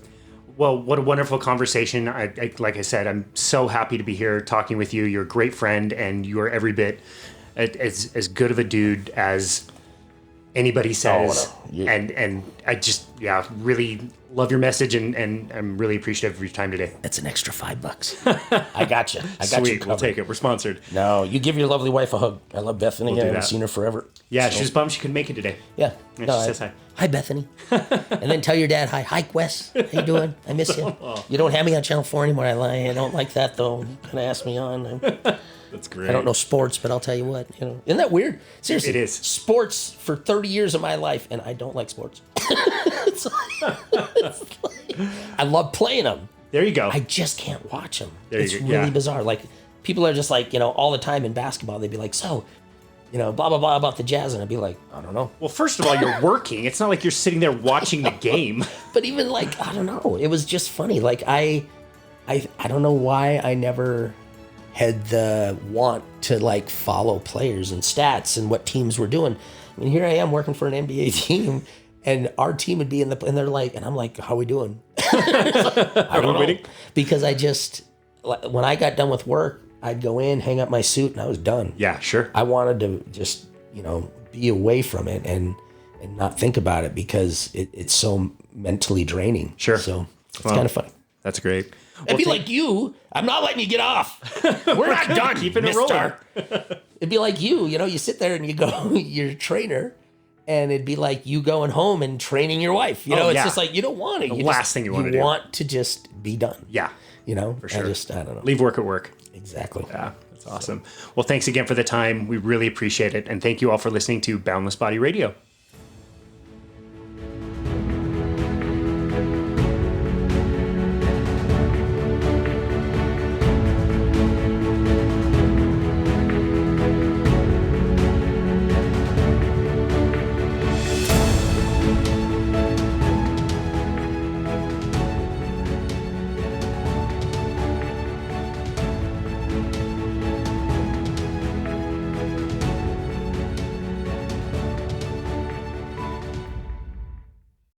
Well, what a wonderful conversation. I like I said, I'm so happy to be here talking with you. You're a great friend, and you are every bit as good of a dude as anybody says. Oh, no. And I just, really love your message, and I'm really appreciative of your time today. That's an extra $5. I got you. I got you Sweet, covered. we'll take it. We're sponsored. No, you give your lovely wife a hug. I love Bethany. We'll do I haven't that. seen her forever. Yeah, So- she was bummed she couldn't make it today. Yeah. Yeah, she says hi. Hi, Bethany. And then tell your dad hi. Hi, Wes. How you doing? I miss you. You don't have me on Channel 4 anymore. I don't like that, though. You kind of ask me on. That's great. I don't know sports, but I'll tell you what. Isn't that weird? Seriously. It is. Sports for 30 years of my life, and I don't like sports. it's like, I love playing them. There you go. I just can't watch them. There you It's go. really Yeah. bizarre. Like, people are just like, all the time in basketball, they'd be like, so, blah, blah, blah about the Jazz. And I'd be like, I don't know. Well, first of all, you're working. It's not like you're sitting there watching the game. But even like, I don't know. It was just funny. Like, I don't know why I never had the want to like follow players and stats and what teams were doing. I mean, here I am working for an NBA team, and our team would be and they're like, and I'm like, how we doing? I don't know. Winning? Because when I got done with work, I'd go in, hang up my suit, and I was done. Yeah, sure. I wanted to just, be away from it and not think about it because it's so mentally draining. Sure. So it's kind of fun. That's great. It'd be like you. I'm not letting you get off. We're not done. Keeping it mister. rolling. It'd be like you sit there and you go, you're a trainer, and it'd be like you going home and training your wife. It's just like, you don't want to. The last thing you want to do. You want to just be done. Yeah. For sure. I don't know. Leave work at work. Exactly. Yeah, that's awesome. Well, thanks again for the time. We really appreciate it. And thank you all for listening to Boundless Body Radio.